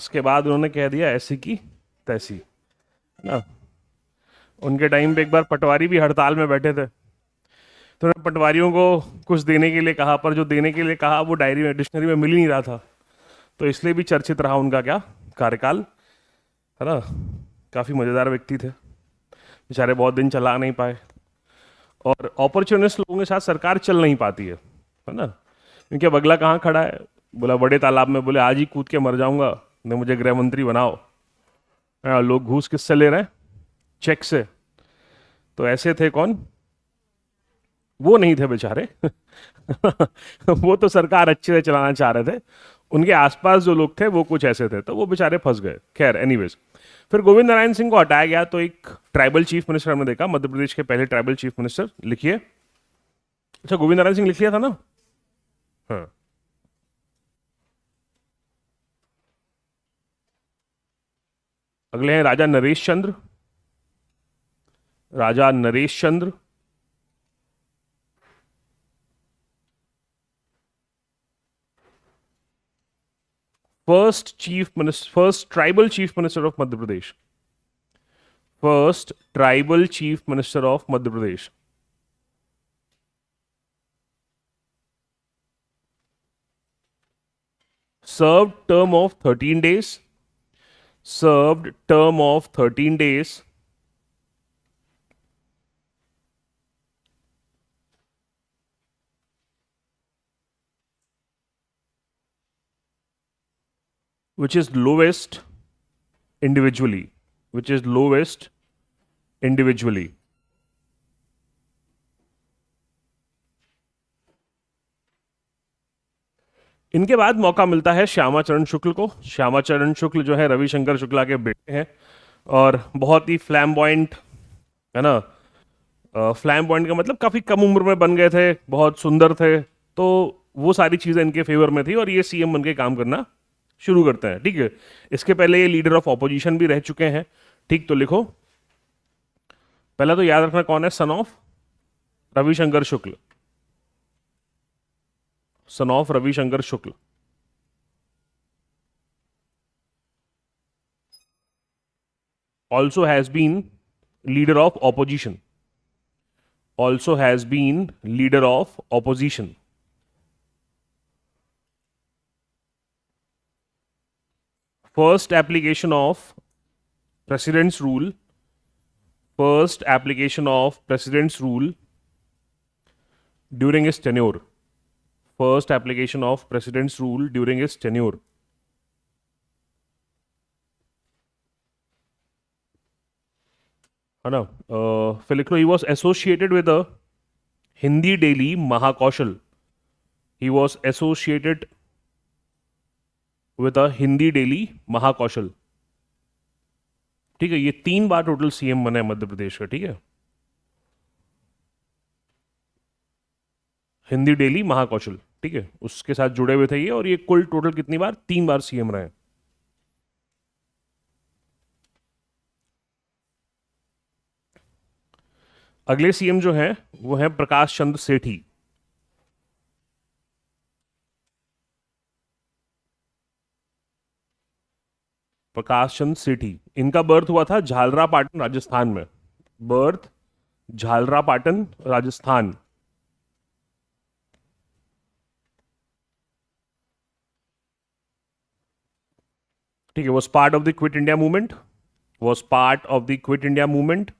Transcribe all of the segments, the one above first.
उसके बाद उन्होंने कह दिया ऐसी की तैसी ना। उनके टाइम पे एक बार पटवारी भी हड़ताल में बैठे थे, तो उन्होंने पटवारियों को कुछ देने के लिए कहा, पर जो देने के लिए कहा वो डायरी में डिक्शनरी में मिल ही नहीं रहा था। तो इसलिए भी चर्चित रहा उनका क्या कार्यकाल, है ना। काफ़ी मज़ेदार व्यक्ति थे, बेचारे बहुत दिन चला नहीं पाए। और अपॉर्चुनिस्ट लोगों के साथ सरकार चल नहीं पाती है ना। क्योंकि अब अगला कहाँ खड़ा है, बोला बड़े तालाब में, बोले आज ही कूद के मर जाऊंगा, ने मुझे गृह मंत्री बनाओ। लोग घूस किससे ले रहे हैं? चेक से। तो ऐसे थे कौन? वो नहीं थे बेचारे वो तो सरकार अच्छे से चलाना चाह रहे थे, उनके आसपास जो लोग थे वो कुछ ऐसे थे, तो वो बेचारे फंस गए। खैर एनीवेज, फिर गोविंद नारायण सिंह को हटाया गया, तो एक ट्राइबल चीफ मिनिस्टर हमने देखा, मध्य प्रदेश के पहले ट्राइबल चीफ मिनिस्टर। लिखिए। अच्छा, गोविंद नारायण सिंह लिख लिया था ना? हाँ। अगले हैं Raja Naresh Chandra. Raja Naresh Chandra. First tribal chief minister of Madhya Pradesh. First tribal chief minister of Madhya Pradesh. Serve term of 13 days। served term of 13 days, which is lowest individually, which is lowest individually। इनके बाद मौका मिलता है श्यामाचरण शुक्ल को। श्यामाचरण शुक्ल जो है रविशंकर शुक्ला के बेटे हैं, और बहुत ही फ्लैम्बॉइंट, है ना। फ्लैम्बॉइंट का मतलब काफी कम उम्र में बन गए थे, बहुत सुंदर थे, तो वो सारी चीजें इनके फेवर में थी, और ये सीएम बन के काम करना शुरू करते हैं। ठीक है। इसके पहले ये लीडर ऑफ ऑपोजिशन भी रह चुके हैं। ठीक, तो लिखो। पहला तो याद रखना कौन है, son of Ravishankar Shukla. Son of Ravishankar Shukla. also has been leader of opposition, also has been leader of opposition। first application of president's rule, first application of president's rule during his tenure, first application of president's rule during his tenure। है ना। फिर लिख लो, he was associated with a Hindi daily Mahakaushal, he was associated with a Hindi daily Mahakaushal। ठीक है, ये 3 बार total CM बने मध्य प्रदेश का। ठीक है, हिंदी डेली महाकौशल, ठीक है, उसके साथ जुड़े हुए थे ये, और ये कुल टोटल कितनी बार, 3 बार सीएम रहे। अगले सीएम जो है वो है प्रकाश चंद्र सेठी। प्रकाश चंद्र सेठी, इनका बर्थ हुआ था झालरापाटन राजस्थान में। बर्थ झालरापाटन राजस्थान। ठीक है, was part of the quit India movement, was part of the quit India movement.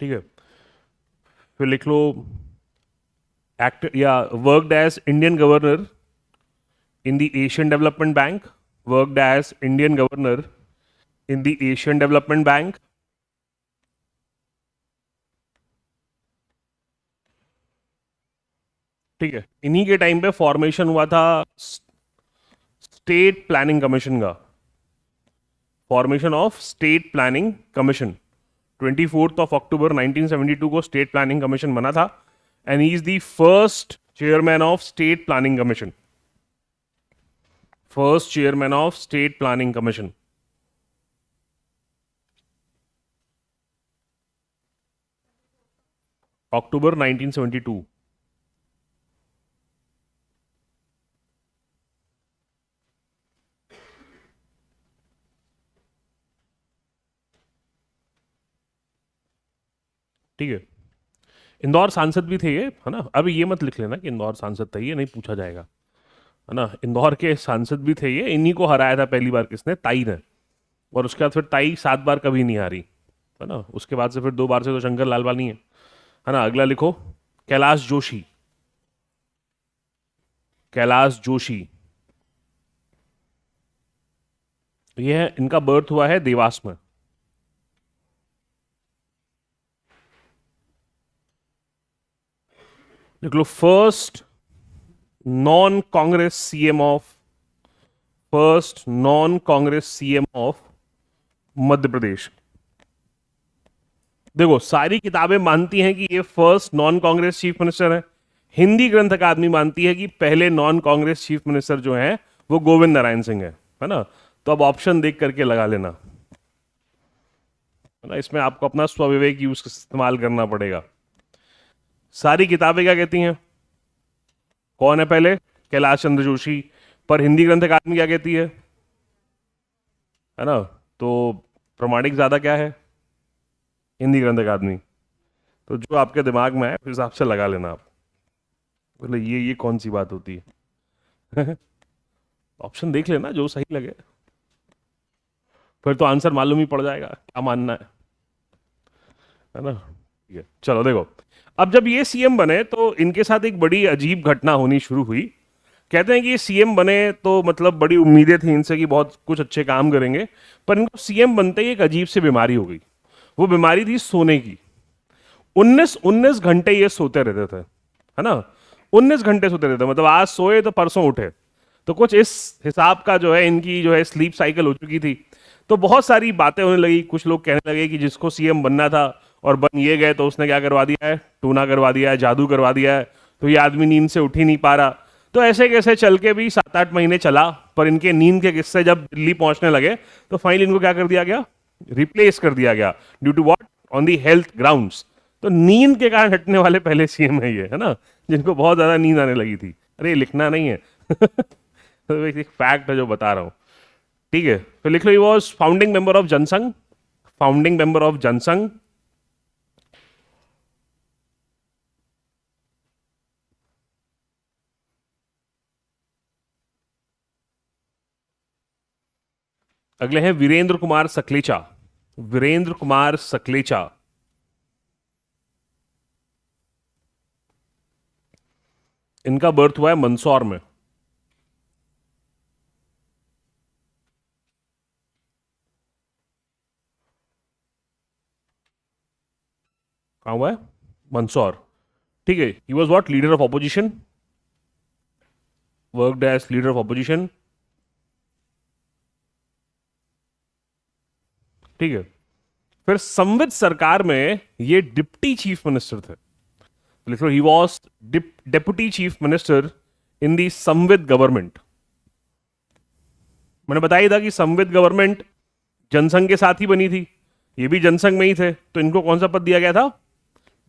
ठीक है, फिर लिख लो एक्ट या worked as Indian governor in the Asian Development Bank, worked as Indian governor in the Asian Development Bank। ठीक है, इन्हीं के टाइम पे फॉर्मेशन हुआ था स्टेट प्लानिंग कमीशन का, formation of state planning commission. 24 अक्टूबर 1972 को स्टेट प्लानिंग कमीशन बना था, and he is the first chairman of state planning commission, first chairman of state planning commission. अक्टूबर 1972। ठीक है, इंदौर सांसद भी थे ये, है ना। अभी ये मत लिख लेना कि इंदौर सांसद थे, ये नहीं पूछा जाएगा, है ना। इंदौर के सांसद भी थे ये, इन्हीं को हराया था पहली बार, किसने, ताई ने। और उसके बाद फिर ताई 7 बार कभी नहीं हारी, है ना। उसके बाद से फिर 2 बार से तो शंकर लालवानी है ना। अगला लिखो, कैलाश जोशी। कैलाश जोशी, ये है, इनका बर्थ हुआ है देवास में। लिख लो, first non Congress CM of, first non Congress CM of Madhya Pradesh. देखो, सारी किताबें मानती हैं कि ये first non Congress chief minister है। हिंदी ग्रंथ अकादमी मानती है कि पहले नॉन कांग्रेस चीफ मिनिस्टर जो है वो गोविंद नारायण सिंह है ना। तो अब ऑप्शन देख करके लगा लेना, है ना। इसमें आपको अपना स्वविवेक यूज इस्तेमाल करना पड़ेगा। सारी किताबें क्या कहती हैं, कौन है पहले, कैलाश चंद्र जोशी। पर हिंदी ग्रंथ अकादमी क्या कहती है ना। तो प्रमाणिक ज्यादा क्या है, हिंदी ग्रंथ अकादमी। तो जो आपके दिमाग में है उस हिसाब से लगा लेना आप। बोले ये कौन सी बात होती है। ऑप्शन देख लेना जो सही लगे, फिर तो आंसर मालूम ही पड़ जाएगा क्या मानना है ना। ठीक है, चलो देखो, अब जब ये सीएम बने तो इनके साथ एक बड़ी अजीब घटना होनी शुरू हुई। कहते हैं कि ये सीएम बने तो मतलब बड़ी उम्मीदें थी इनसे कि बहुत कुछ अच्छे काम करेंगे, पर इनको सीएम बनते ही एक अजीब सी बीमारी हो गई। वो बीमारी थी सोने की। 19 घंटे ये सोते रहते थे, है ना। 19 घंटे सोते रहते, मतलब आज सोए तो परसों उठे। तो कुछ इस हिसाब का जो है इनकी जो है स्लीप साइकिल हो चुकी थी। तो बहुत सारी बातें होने लगी, कुछ लोग कहने लगे कि जिसको सीएम बनना था और बन ये गए तो उसने क्या करवा दिया है, टूना करवा दिया है, जादू करवा दिया है, तो ये आदमी नींद से उठ ही नहीं पा रहा। तो ऐसे कैसे चल के भी 7-8 महीने चला, पर इनके नींद के किस्से जब दिल्ली पहुंचने लगे तो फाइनली इनको क्या कर दिया गया, रिप्लेस कर दिया गया, due to what, on the health grounds. तो नींद के कारण हटने वाले पहले सीएम है ये, है ना, जिनको बहुत ज्यादा नींद आने लगी थी। अरे ये लिखना नहीं है। तो एक फैक्ट है जो बता रहा हूं। ठीक है, फिर लिख लो, he was founding member of Jan Sangh, founding member of Jan Sangh. अगले हैं वीरेंद्र कुमार सकलेचा, वीरेंद्र कुमार सकलेचा। इनका बर्थ हुआ है मंदसौर में। कहां हुआ है, मंदसौर। ठीक है, he was what, leader of opposition, worked as leader of opposition. ठीक है, फिर संविद सरकार में ये डिप्टी चीफ मिनिस्टर थे। लिख लो, he was deputy chief minister in the Samvid government. मैंने बताया था कि संविद गवर्नमेंट जनसंघ के साथ ही बनी थी, ये भी जनसंघ में ही थे, तो इनको कौन सा पद दिया गया था,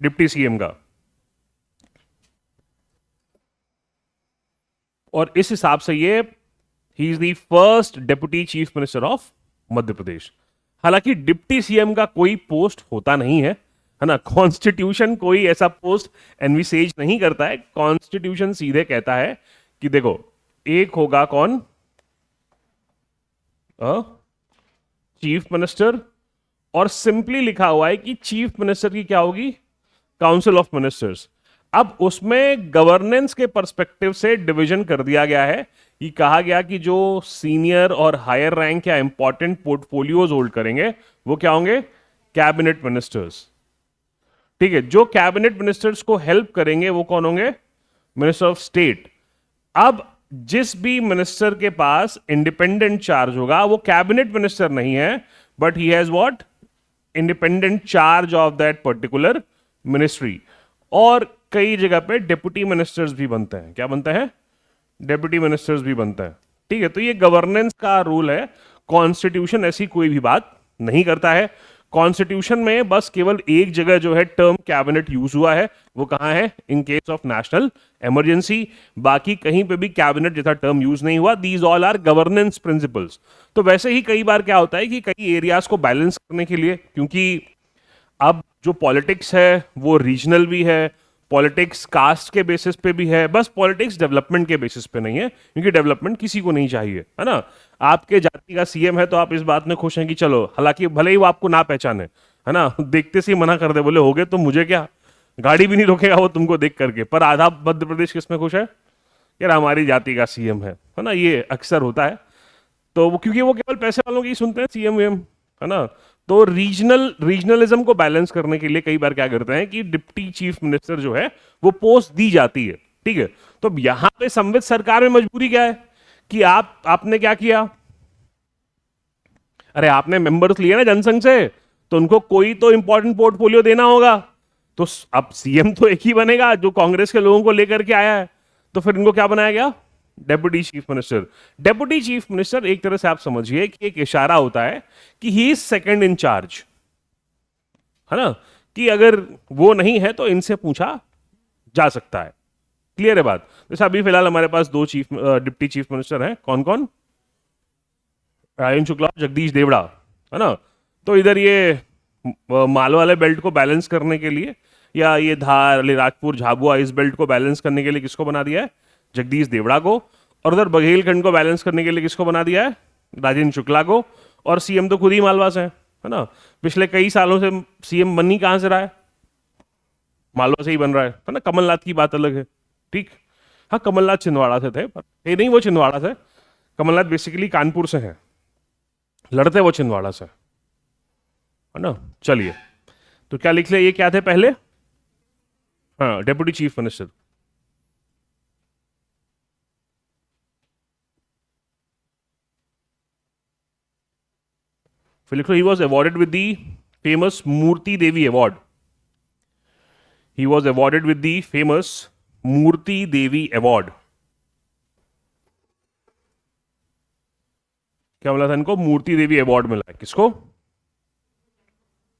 डिप्टी सीएम का। और इस हिसाब से ये he is the first deputy chief minister of Madhya Pradesh. हालांकि डिप्टी सीएम का कोई पोस्ट होता नहीं है ना। कॉन्स्टिट्यूशन कोई ऐसा पोस्ट एनविसेज नहीं करता है। कॉन्स्टिट्यूशन सीधे कहता है कि देखो, एक होगा कौन, चीफ मिनिस्टर, और सिंपली लिखा हुआ है कि चीफ मिनिस्टर की क्या होगी, काउंसिल ऑफ मिनिस्टर्स। अब उसमें गवर्नेंस के पर्सपेक्टिव से डिवीजन कर दिया गया है कि कहा गया कि जो सीनियर और हायर रैंक या इंपॉर्टेंट पोर्टफोलियोज होल्ड करेंगे वो क्या होंगे, कैबिनेट मिनिस्टर्स। ठीक है, जो कैबिनेट मिनिस्टर्स को हेल्प करेंगे वो कौन होंगे, मिनिस्टर ऑफ स्टेट। अब जिस भी मिनिस्टर के पास इंडिपेंडेंट चार्ज होगा वो कैबिनेट मिनिस्टर नहीं है, but he has what, independent charge of that particular ministry. और कई जगह पे डेप्यूटी मिनिस्टर्स भी बनते हैं। क्या बनते हैं, डेप्यूटी मिनिस्टर्स भी बनते हैं। ठीक है, तो ये गवर्नेंस का रूल है। कॉन्स्टिट्यूशन ऐसी कोई भी बात नहीं करता है। कॉन्स्टिट्यूशन में बस केवल एक जगह जो है टर्म कैबिनेट यूज हुआ है, वो कहां है? In case of national emergency. बाकी कहीं पे भी कैबिनेट जैसा टर्म यूज नहीं हुआ। These all are governance principles. तो वैसे ही कई बार क्या होता है कि कई एरियाज को बैलेंस करने के लिए, क्योंकि अब जो पॉलिटिक्स है वो रीजनल भी है, पॉलिटिक्स कास्ट के बेसिस पे भी है, बस पॉलिटिक्स डेवलपमेंट के बेसिस पे नहीं है, क्योंकि डेवलपमेंट किसी को नहीं चाहिए, है ना। आपके जाति का सीएम है तो आप इस बात में खुश हैं कि चलो, हालांकि भले ही वो आपको ना पहचाने, है ना, देखते से ही मना कर दे, बोले हो गए तो मुझे क्या, गाड़ी भी नहीं रोकेगा वो तुमको देख करके। पर आधा मध्य प्रदेश किसमें खुश है? यार हमारी जाति का सीएम है ना, ये अक्सर होता है। तो वो क्योंकि वो केवल पैसे वालों की सुनते हैं सीएम वीएम, है ना। तो रीजनलिज्म को बैलेंस करने के लिए कई बार क्या करते हैं कि डिप्टी चीफ मिनिस्टर जो है वो पोस्ट दी जाती है, ठीक है। तो अब यहां पे संवित सरकार में मजबूरी क्या है कि आपने क्या किया? अरे आपने मेंबर्स लिए ना जनसंघ से, तो उनको कोई तो इंपॉर्टेंट पोर्टफोलियो देना होगा। तो अब सीएम तो एक ही बनेगा जो कांग्रेस के लोगों को लेकर के आया है। तो फिर इनको क्या बनाया गया? Deputy chief minister. Deputy chief minister एक तरह से आप समझिए कि एक इशारा होता है कि he is second in charge, है ना, कि अगर वो नहीं है तो इनसे पूछा जा सकता है। क्लियर है बात? जैसे अभी फिलहाल हमारे पास दो डिप्टी चीफ मिनिस्टर हैं। कौन कौन? रायन शुक्ला और जगदीश देवड़ा, है ना। तो इधर ये माल वाले बेल्ट को बैलेंस करने के लिए, या ये धार अलीराजपुर झाबुआ इस बेल्ट को बैलेंस करने के लिए किसको बना दिया है? जगदीश देवड़ा को। और उधर बघेलखंड को बैलेंस करने के लिए किसको बना दिया है? राजेंद्र शुक्ला को। और सीएम तो खुद ही मालवा से है ना। पिछले कई सालों से सीएम बन ही कहां से रहा है? मालवा से ही बन रहा है ना। कमलनाथ की बात अलग है, ठीक। हाँ, कमलनाथ छिंदवाड़ा से थे, पर ये नहीं वो छिंदवाड़ा से, कमलनाथ बेसिकली कानपुर से हैं, लड़ते वो छिंदवाड़ा से, है ना। चलिए, तो क्या लिख लिया? ये क्या थे पहले? हाँ, डेप्यूटी चीफ मिनिस्टर। फिर लिखो, he was awarded with the famous Moorti Devi award. He was awarded with the famous Moorti Devi award. क्या मिला था इनको? मूर्ति देवी अवार्ड मिला है। किसको?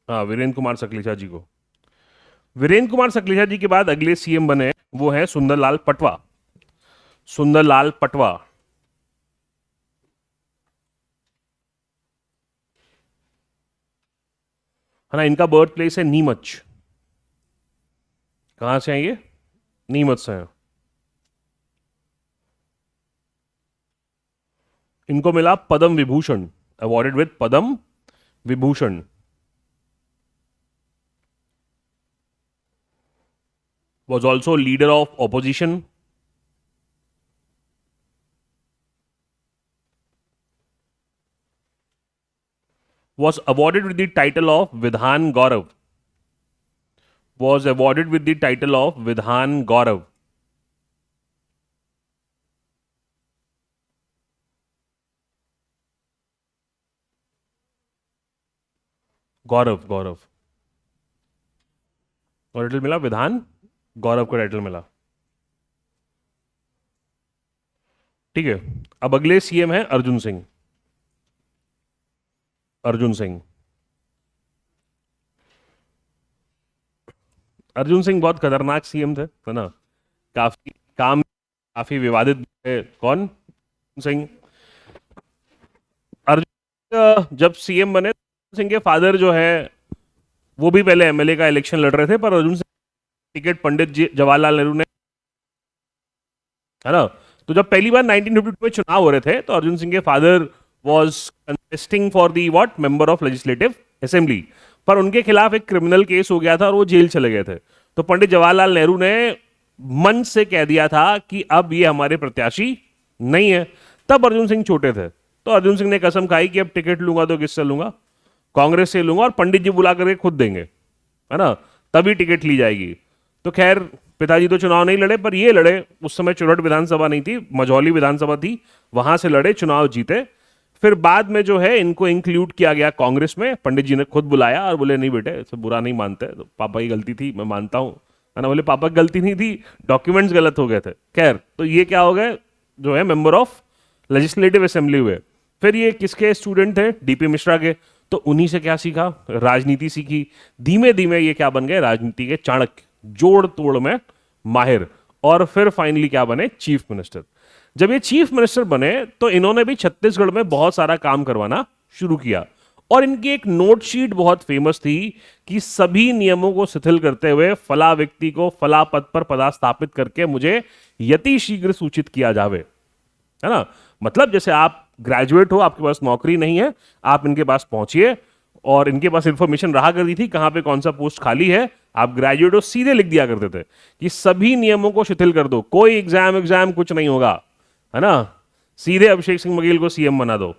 हाँ, वीरेंद्र कुमार सकलेचा जी को। वीरेंद्र कुमार सकलेचा जी के बाद अगले सीएम बने वो है सुंदरलाल पटवा। सुंदरलाल पटवा, है ना। इनका बर्थ प्लेस है नीमच। कहां से हैं ये? नीमच से हैं। इनको मिला Padma Vibhushan, awarded with Padma Vibhushan. was also leader of opposition, was awarded with the title of Vidhan Gaurav, was awarded with the title of Vidhan Gaurav. Gaurav, Gaurav title मिला, विधान गौरव को टाइटल मिला, ठीक है। अब अगले सीएम है अर्जुन सिंह। अर्जुन सिंह, अर्जुन सिंह बहुत खतरनाक सीएम थे, है ना। काफी काम, काफी विवादित है। कौन? सिंह। अर्जुन जब सीएम बने, सिंह के फादर जो है वो भी पहले एमएलए का इलेक्शन लड़ रहे थे, पर अर्जुन सिंह टिकट पंडित जवाहरलाल नेहरू ने, है ना। तो जब पहली बार 1952 में चुनाव हो रहे थे तो अर्जुन सिंह के father was contesting for the what member of legislative assembly, पर उनके खिलाफ एक क्रिमिनल केस हो गया था और वो जेल चले गए थे। तो पंडित जवाहरलाल नेहरू ने मंच से कह दिया था कि अब ये हमारे प्रत्याशी नहीं है। तब अर्जुन सिंह छोटे थे, तो अर्जुन सिंह ने कसम खाई कि अब टिकट लूंगा तो किससे लूंगा? कांग्रेस से लूंगा, और पंडित जी बुला करके खुद देंगे, है ना, तभी टिकट ली जाएगी। तो खैर पिताजी तो चुनाव नहीं लड़े, पर ये लड़े। उस समय चुरहट विधानसभा नहीं थी, मझौली विधानसभा थी, वहां से लड़े, चुनाव जीते। फिर बाद में जो है इनको इंक्लूड किया गया कांग्रेस में। पंडित जी ने खुद बुलाया और बोले नहीं बेटे, सब बुरा नहीं मानते, तो पापा की गलती थी, मैं मानता हूं, है ना। बोले पापा की गलती नहीं थी, डॉक्यूमेंट्स गलत हो गए थे। खैर, तो ये क्या हो गए, जो है मेंबर ऑफ लेजिस्लेटिव असेंबली हुए। फिर ये किसके स्टूडेंट थे? डीपी मिश्रा के। तो उन्हीं से क्या सीखा, राजनीति सीखी। धीमे धीमे ये क्या बन गए, राजनीति के चाणक्य, जोड़ तोड़ में माहिर, और फिर फाइनली क्या बने, चीफ मिनिस्टर। जब ये चीफ मिनिस्टर बने तो इन्होंने भी छत्तीसगढ़ में बहुत सारा काम करवाना शुरू किया, और इनकी एक नोट शीट बहुत फेमस थी कि सभी नियमों को शिथिल करते हुए फला व्यक्ति को फला पद पर पदस्थापित करके मुझे यति शीघ्र सूचित किया जावे, है ना। मतलब जैसे आप ग्रेजुएट हो, आपके पास नौकरी नहीं है, आप इनके पास पहुंचिए, और इनके पास इंफॉर्मेशन रहा करती थी कहां पे कौन सा पोस्ट खाली है, आप ग्रेजुएट हो सीधे लिख दिया करते थे कि सभी नियमों को शिथिल कर दो, कोई एग्जाम कुछ नहीं होगा, है ना, सीधे अभिषेक सिंह बघेल को सीएम बना दो।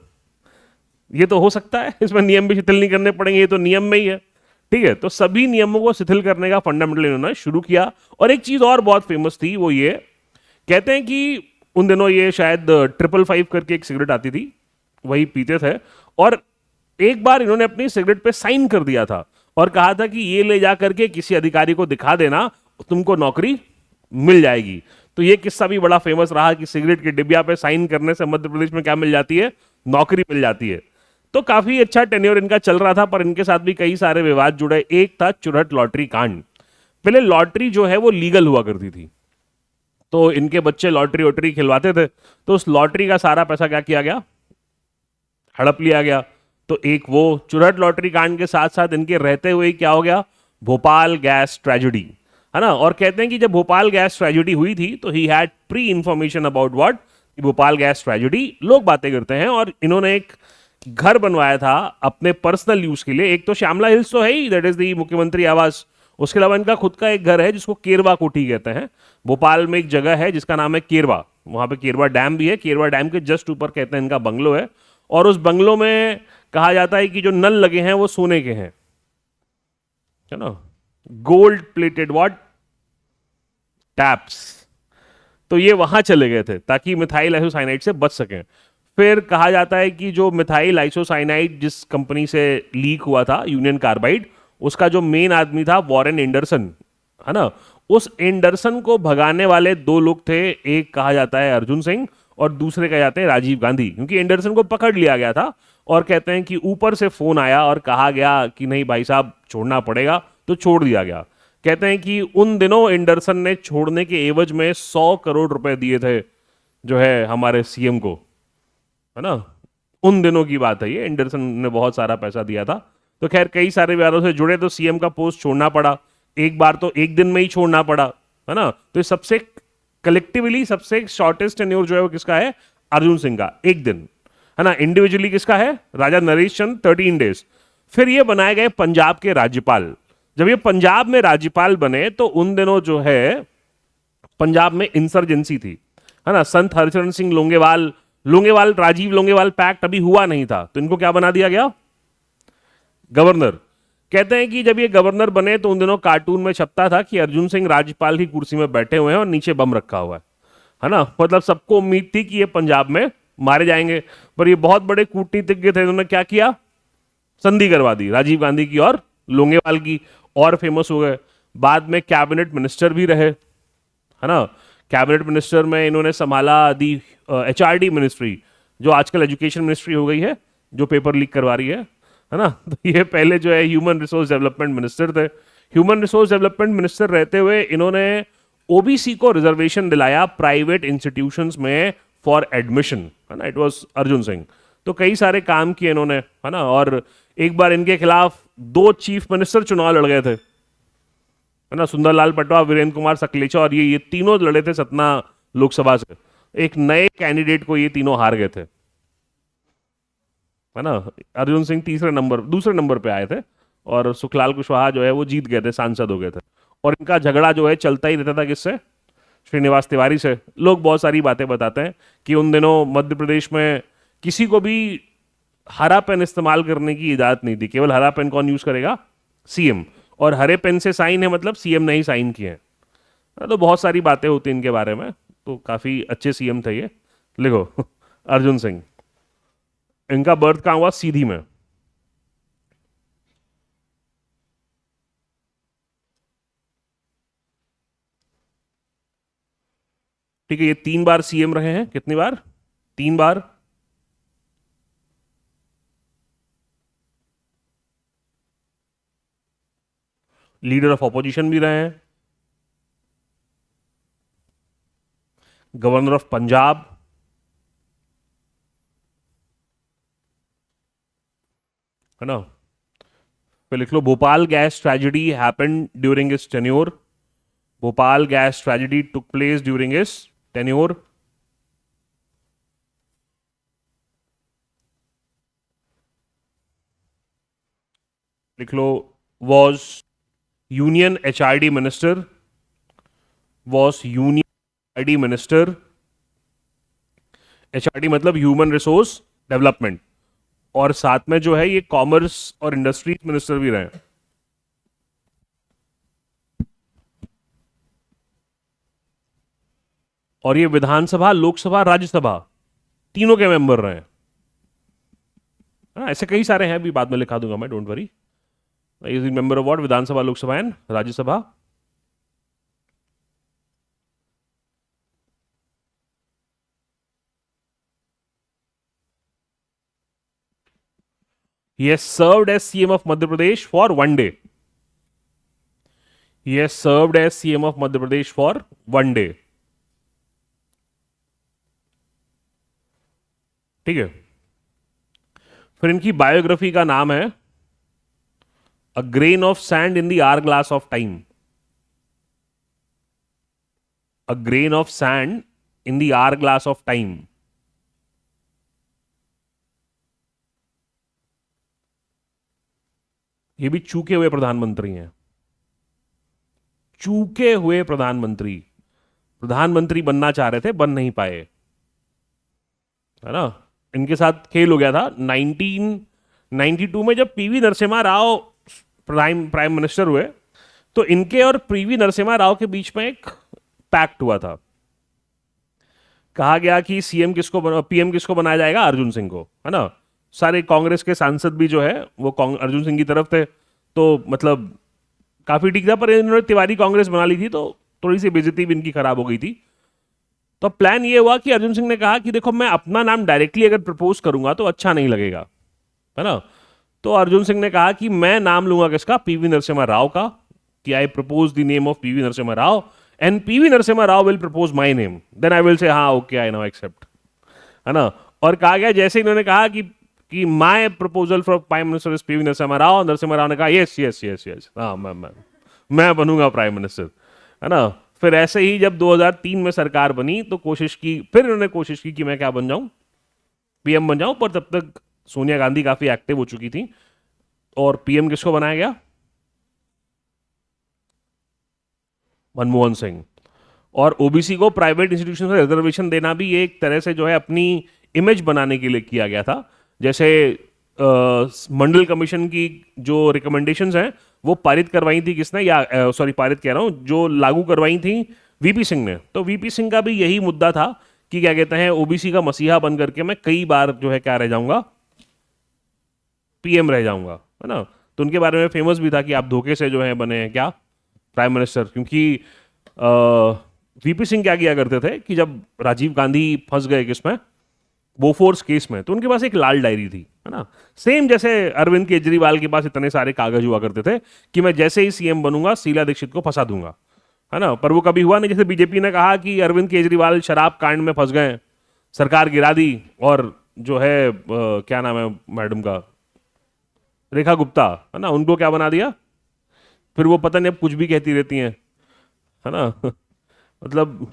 ये तो हो सकता है, इसमें नियम भी शिथिल नहीं करने पड़ेंगे, ये तो नियम में ही है, ठीक है। तो सभी नियमों को शिथिल करने का फंडामेंटल इन्होंने शुरू किया। और एक चीज और बहुत फेमस थी, वो ये कहते हैं कि उन दिनों ये शायद 555 करके एक सिगरेट आती थी, वही पीते थे, और एक बार इन्होंने अपनी सिगरेट पे साइन कर दिया था और कहा था कि ये ले जा करके किसी अधिकारी को दिखा देना, तुमको नौकरी मिल जाएगी। तो ये किस्सा भी बड़ा फेमस रहा कि सिगरेट के डिबिया पे साइन करने से मध्य प्रदेश में क्या मिल जाती है, नौकरी मिल जाती है। तो काफी अच्छा टेन्योर इनका चल रहा था, पर इनके साथ भी कई सारे विवाद जुड़े। एक था चुरहट लॉटरी कांड। पहले लॉटरी जो है वो लीगल हुआ करती थी, तो इनके बच्चे लॉटरी वॉटरी खिलवाते थे, तो उस लॉटरी का सारा पैसा क्या किया गया, हड़प लिया गया। तो एक वो चुरहट लॉटरी कांड के साथ साथ इनके रहते हुए क्या हो गया, भोपाल गैस ट्रेजेडी, है ना। और कहते हैं कि जब भोपाल गैस ट्रेजेडी हुई थी तो he had pre information about what, Bhopal gas tragedy, लोग बातें करते हैं, और इन्होंने एक घर बनवाया था अपने पर्सनल यूज के लिए। एक तो श्यामला हिल्स तो है ही, दैट इज द मुख्यमंत्री आवास, उसके अलावा इनका खुद का एक घर है जिसको केरवा कोठी कहते हैं। भोपाल में एक जगह है जिसका नाम है केरवा, वहां पे केरवा डैम भी है, केरवा डैम के जस्ट ऊपर कहते हैं इनका बंगलो है, और उस बंगलो में कहा जाता है कि जो नल लगे हैं वो सोने के हैं, है ना, गोल्ड प्लेटेड व्हाट टैप्स। तो ये वहां चले गए थे ताकि मिथाइल आइसोसाइनाइड से बच सकें। फिर कहा जाता है कि जो मिथाइल आइसोसाइनाइड जिस कंपनी से लीक हुआ था, यूनियन कार्बाइड, उसका जो मेन आदमी था वॉरेन एंडरसन, है ना, उस एंडरसन को भगाने वाले दो लोग थे, एक कहा जाता है अर्जुन सिंह और दूसरे कहा जाते हैं राजीव गांधी, क्योंकि एंडरसन को पकड़ लिया गया था और कहते हैं कि ऊपर से फोन आया और कहा गया कि नहीं भाई साहब छोड़ना पड़ेगा, तो छोड़ दिया गया। कहते हैं कि उन दिनों एंडरसन ने छोड़ने के एवज में 100 करोड़ रुपए दिए थे जो है हमारे सीएम को, है ना। उन दिनों की बात है ये, एंडरसन ने बहुत सारा पैसा दिया था। तो खैर कई सारे विवादों से जुड़े तो सीएम का पोस्ट छोड़ना पड़ा, एक बार तो एक दिन में ही छोड़ना पड़ा, है ना। तो सबसे कलेक्टिवली सबसे शॉर्टेस्ट टेन्योर जो है वो किसका है, अर्जुन सिंह का, एक दिन, है ना। इंडिविजुअली किसका है, राजा नरेश चंद 13 डेज। फिर ये बनाए गए पंजाब के राज्यपाल। जब ये पंजाब में राज्यपाल बने तो उन दिनों जो है पंजाब में इंसर्जेंसी थी, है ना। संत हरिचरण सिंह लोंगेवाल, राजीव लोंगेवाल पैक्ट अभी हुआ नहीं था, तो इनको क्या बना दिया गया, गवर्नर। कहते हैं कि जब ये गवर्नर बने तो उन दिनों कार्टून में छपता था कि अर्जुन सिंह राज्यपाल की कुर्सी में बैठे हुए हैं और नीचे बम रखा हुआ है ना। मतलब सबको उम्मीद थी कि ये पंजाब में मारे जाएंगे, पर ये बहुत बड़े कूटनीतिज्ञ थे, उन्होंने क्या किया, संधि करवा दी राजीव गांधी की और लोंगेवाल की, और फेमस हो गए। बाद में कैबिनेट मिनिस्टर भी रहे, है ना। कैबिनेट मिनिस्टर में इन्होंने संभाला दी एचआरडी मिनिस्ट्री, जो आजकल एजुकेशन मिनिस्ट्री हो गई है, जो पेपर लीक करवा रही है ना। तो ये पहले जो है ह्यूमन रिसोर्स डेवलपमेंट मिनिस्टर थे। ह्यूमन रिसोर्स डेवलपमेंट मिनिस्टर रहते हुए इन्होंने ओबीसी को रिजर्वेशन दिलाया प्राइवेट इंस्टीट्यूशंस में फॉर एडमिशन, है ना। It was Arjun Singh. तो कई सारे काम किए इन्होंने, है ना। और एक बार इनके खिलाफ 2 चीफ मिनिस्टर चुनाव लड़ गए थे, है ना, सुंदरलाल पटवा, वीरेंद्र कुमार सकलेचा, और ये तीनों लड़े थे सतना लोकसभा से। एक नए कैंडिडेट को ये तीनों हार गए थे, है ना। अर्जुन सिंह दूसरे नंबर पे आए थे, और सुखलाल कुशवाहा जो है वो जीत गए थे, सांसद हो गए थे। और इनका झगड़ा जो है चलता ही रहता था, किससे, श्रीनिवास तिवारी से। लोग बहुत सारी बातें बताते हैं कि उन दिनों मध्य प्रदेश में किसी को भी हरा पेन इस्तेमाल करने की इजाजत नहीं थी। केवल हरा पेन कौन यूज करेगा, सीएम, और हरे पेन से साइन है मतलब सीएम ने ही साइन किए हैं। तो बहुत सारी बातें होती हैं इनके बारे में। तो काफी अच्छे सीएम थे ये। लिखो अर्जुन सिंह, इनका बर्थ कहां हुआ, सीधी में। ठीक है, ये 3 बार सीएम रहे हैं, कितनी बार, 3 बार। लीडर ऑफ ऑपोजिशन भी रहे हैं, गवर्नर ऑफ पंजाब, है ना। फिर लिख लो Bhopal gas tragedy happened during his tenure, Bhopal gas tragedy took place during his tenure. लिख लो was union HRD minister, was union HRD minister, HRD मतलब ह्यूमन रिसोर्स डेवलपमेंट, और साथ में जो है ये कॉमर्स और इंडस्ट्रीज मिनिस्टर भी रहे। और ये विधानसभा, लोकसभा, राज्यसभा तीनों के मेंबर रहे हैं। ऐसे कई सारे हैं, भी बाद में लिखा दूंगा मैं, don't worry. Is member of what, Vidhan Sabha, Lok Sabha and Rajya Sabha. He has served as CM of Madhya Pradesh for 1 day. He has served as CM of Madhya Pradesh for 1 day. ठीक है। फिर इनकी बायोग्राफी का नाम है a grain of sand in the hour glass of time, a grain of sand in the hour glass of time. ये भी चूके हुए प्रधानमंत्री हैं, चूके हुए प्रधानमंत्री, प्रधानमंत्री बनना चाह रहे थे, बन नहीं पाए, है ना। इनके साथ खेल हो गया था 1992 में, जब PV Narasimha Rao prime minister हुए, तो इनके और पीवी नरसिम्हा राव के बीच में एक पैक्ट हुआ था। कहा गया कि सीएम किसको, पीएम किसको बनाया जाएगा, अर्जुन सिंह को, है ना। सारे कांग्रेस के सांसद भी जो है वो अर्जुन सिंह की तरफ थे, तो मतलब काफी ठीक था। पर इन्होंने तिवारी कांग्रेस बना ली थी, तो थोड़ी सी बेइज्जती भी इनकी खराब हो गई थी। तो प्लान ये हुआ कि अर्जुन सिंह ने कहा कि देखो, मैं अपना नाम डायरेक्टली अगर प्रपोज करूंगा तो अच्छा नहीं लगेगा, है ना। तो अर्जुन सिंह ने कहा कि मैं नाम लूंगा किसका, पीवी नरसिम्हा राव का, कि I propose the name of PV Narasimha Rao and PV Narasimha Rao will propose my name, then I will say हाँ ओके आई नाउ एक्सेप्ट, है ना। और कहा गया, जैसे इन्होंने कहा कि my proposal for prime minister is PV Narasimha Rao ने कहा यस यस यस यस, हाँ मैं बनूंगा प्राइम मिनिस्टर, है ना। फिर ऐसे ही जब 2003 में सरकार बनी तो कोशिश की, फिर इन्होंने कोशिश की कि मैं क्या बन जाऊं, पीएम बन जाऊं, पर तब तक सोनिया गांधी काफी एक्टिव हो चुकी थी, और पीएम किसको बनाया गया, मनमोहन सिंह। और ओबीसी को प्राइवेट इंस्टीट्यूशन में रिजर्वेशन देना भी एक तरह से जो है अपनी इमेज बनाने के लिए किया गया था। जैसे मंडल कमीशन की जो रिकमेंडेशंस हैं वो पारित करवाई थी किसने, या सॉरी पारित कह रहा हूं, जो लागू करवाई थी वीपी सिंह ने। तो वीपी सिंह का भी यही मुद्दा था कि क्या कहते हैं, ओबीसी का मसीहा बन करके मैं कई बार जो है क्या रह जाऊंगा, पीएम रह जाऊंगा, है ना। तो उनके बारे में फेमस भी था कि आप धोखे से जो है बने हैं क्या प्राइम मिनिस्टर, क्योंकि वीपी सिंह क्या किया करते थे कि जब राजीव गांधी फंस गए किसमें, बोफोर्स केस में, तो उनके पास एक लाल डायरी थी, है ना। सेम जैसे अरविंद केजरीवाल के पास इतने सारे कागज हुआ करते थे कि मैं जैसे ही सीएम बनूंगा शीला दीक्षित को फंसा दूंगा, है ना। पर वो कभी हुआ नहीं। जैसे बीजेपी ने कहा कि अरविंद केजरीवाल शराब कांड में फंस गए, सरकार गिरा दी, और जो है क्या नाम है मैडम का, रेखा गुप्ता, है ना, उनको क्या बना दिया, फिर वो पता नहीं अब कुछ भी कहती रहती हैं, है ना। मतलब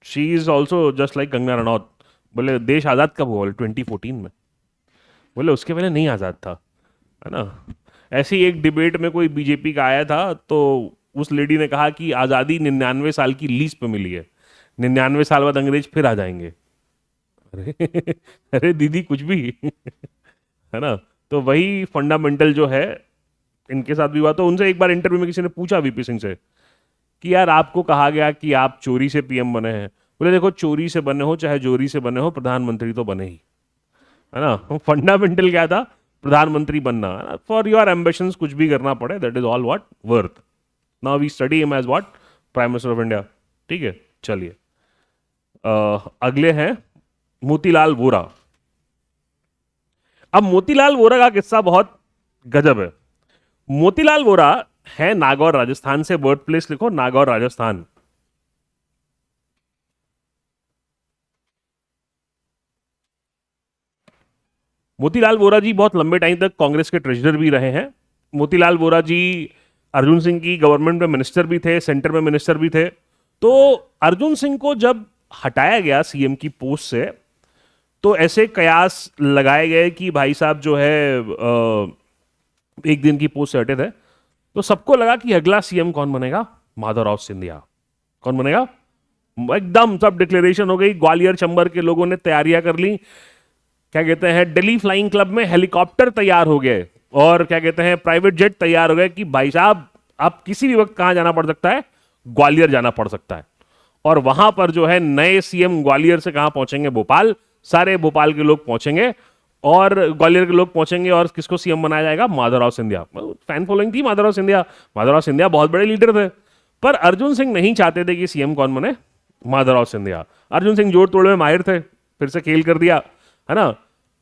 she is also just like Kangana Ranaut. बोले देश आज़ाद कब हुआ, बोले 2014 में, बोले उसके पहले नहीं आज़ाद था, है ना। ऐसे ही एक डिबेट में कोई बीजेपी का आया था, तो उस लेडी ने कहा कि आज़ादी 99 साल की लीज पे मिली है, 99 साल बाद अंग्रेज फिर आ जाएंगे। अरे अरे दीदी कुछ भी है ना। तो वही फंडामेंटल जो है इनके साथ भी हुआ। तो उनसे एक बार इंटरव्यू में किसी ने पूछा वीपी सिंह से कि यार आपको कहा गया कि आप चोरी से पीएम बने हैं, बोले देखो चोरी से बने हो चाहे जोरी से बने हो, प्रधानमंत्री तो बने ही, है ना। फंडामेंटल क्या था, प्रधानमंत्री बनना, है ना। फॉर योर एम्बिशंस कुछ भी करना पड़े, that is all what worth. Now we study him as what, prime minister of India. ठीक है, चलिए अगले हैं मोतीलाल वोरा। अब मोतीलाल वोरा का किस्सा बहुत गजब है। मोतीलाल वोरा है नागौर राजस्थान से, बर्थ प्लेस लिखो नागौर राजस्थान। मोतीलाल वोरा जी बहुत लंबे टाइम तक कांग्रेस के ट्रेजरर भी रहे हैं। मोतीलाल वोरा जी अर्जुन सिंह की गवर्नमेंट में मिनिस्टर भी थे, सेंटर में मिनिस्टर भी थे। तो अर्जुन सिंह को जब हटाया गया सीएम की पोस्ट से, तो ऐसे कयास लगाए गए कि भाई साहब जो है एक दिन की पोस्ट से हटे थे, तो सबको लगा कि अगला सीएम कौन बनेगा, माधवराव सिंधिया। कौन बनेगा, एकदम सब डिक्लेरेशन हो गई, ग्वालियर चंबल के लोगों ने तैयारियां कर ली। क्या कहते हैं, दिल्ली फ्लाइंग क्लब में हेलीकॉप्टर तैयार हो गए, और क्या कहते हैं प्राइवेट जेट तैयार हो गए कि भाई साहब आप किसी भी वक्त कहां जाना पड़ सकता है, ग्वालियर जाना पड़ सकता है। और वहां पर जो है नए सीएम ग्वालियर से कहां पहुंचेंगे, भोपाल। सारे भोपाल के लोग पहुंचेंगे और ग्वालियर के लोग पहुंचेंगे, और किसको सीएम बनाया जाएगा, माधवराव सिंधिया। फैन फॉलोइंग थी माधवराव सिंधिया, माधवराव सिंधिया बहुत बड़े लीडर थे। पर अर्जुन सिंह नहीं चाहते थे कि सीएम कौन बने, माधवराव सिंधिया। अर्जुन सिंह जोड़ तोड़ में माहिर थे, फिर से खेल कर दिया, है ना।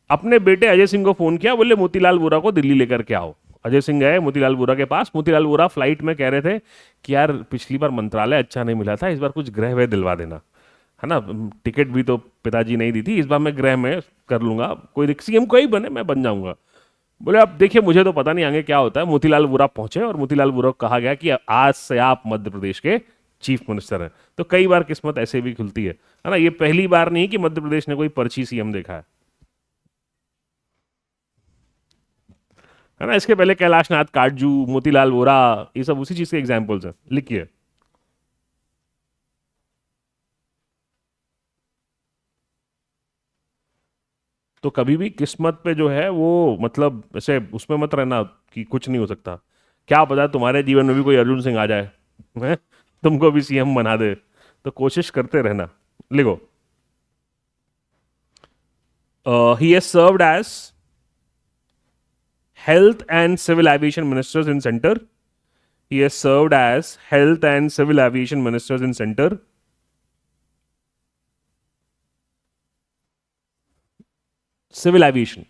अपने बेटे अजय सिंह को फोन किया, बोले मोतीलाल वोरा को दिल्ली लेकर के आओ। अजय सिंह गए मोतीलाल वोरा के पास। मोतीलाल वोरा फ्लाइट में कह रहे थे कि यार पिछली बार मंत्रालय अच्छा नहीं मिला था, इस बार कुछ गृह वह दिलवा देना, है ना। टिकट भी तो पिताजी नहीं दी थी, इस बार मैं गृह में कर लूंगा, कोई सीएम कोई बने मैं बन जाऊंगा। बोले अब देखिए मुझे तो पता नहीं आगे क्या होता है। मोतीलाल वोरा पहुंचे और मोतीलाल वोरा को कहा गया कि आज से आप मध्य प्रदेश के चीफ मिनिस्टर हैं। तो कई बार किस्मत ऐसे भी खुलती है ना। ये पहली बार नहीं कि मध्य प्रदेश ने कोई पर्ची सीएम देखा है ना। इसके पहले कैलाश नाथ काटजू, मोतीलाल वोरा, ये सब उसी चीज के एग्जाम्पल्स हैं। लिखिए, तो कभी भी किस्मत पे जो है वो मतलब ऐसे उसमें मत रहना कि कुछ नहीं हो सकता। क्या पता तुम्हारे जीवन में भी कोई अर्जुन सिंह आ जाए, हैं? तुमको भी सीएम बना दे, तो कोशिश करते रहना। लिखो, he has served as health and civil aviation ministers in center. He has served as health and civil aviation ministers in center. Civil aviation,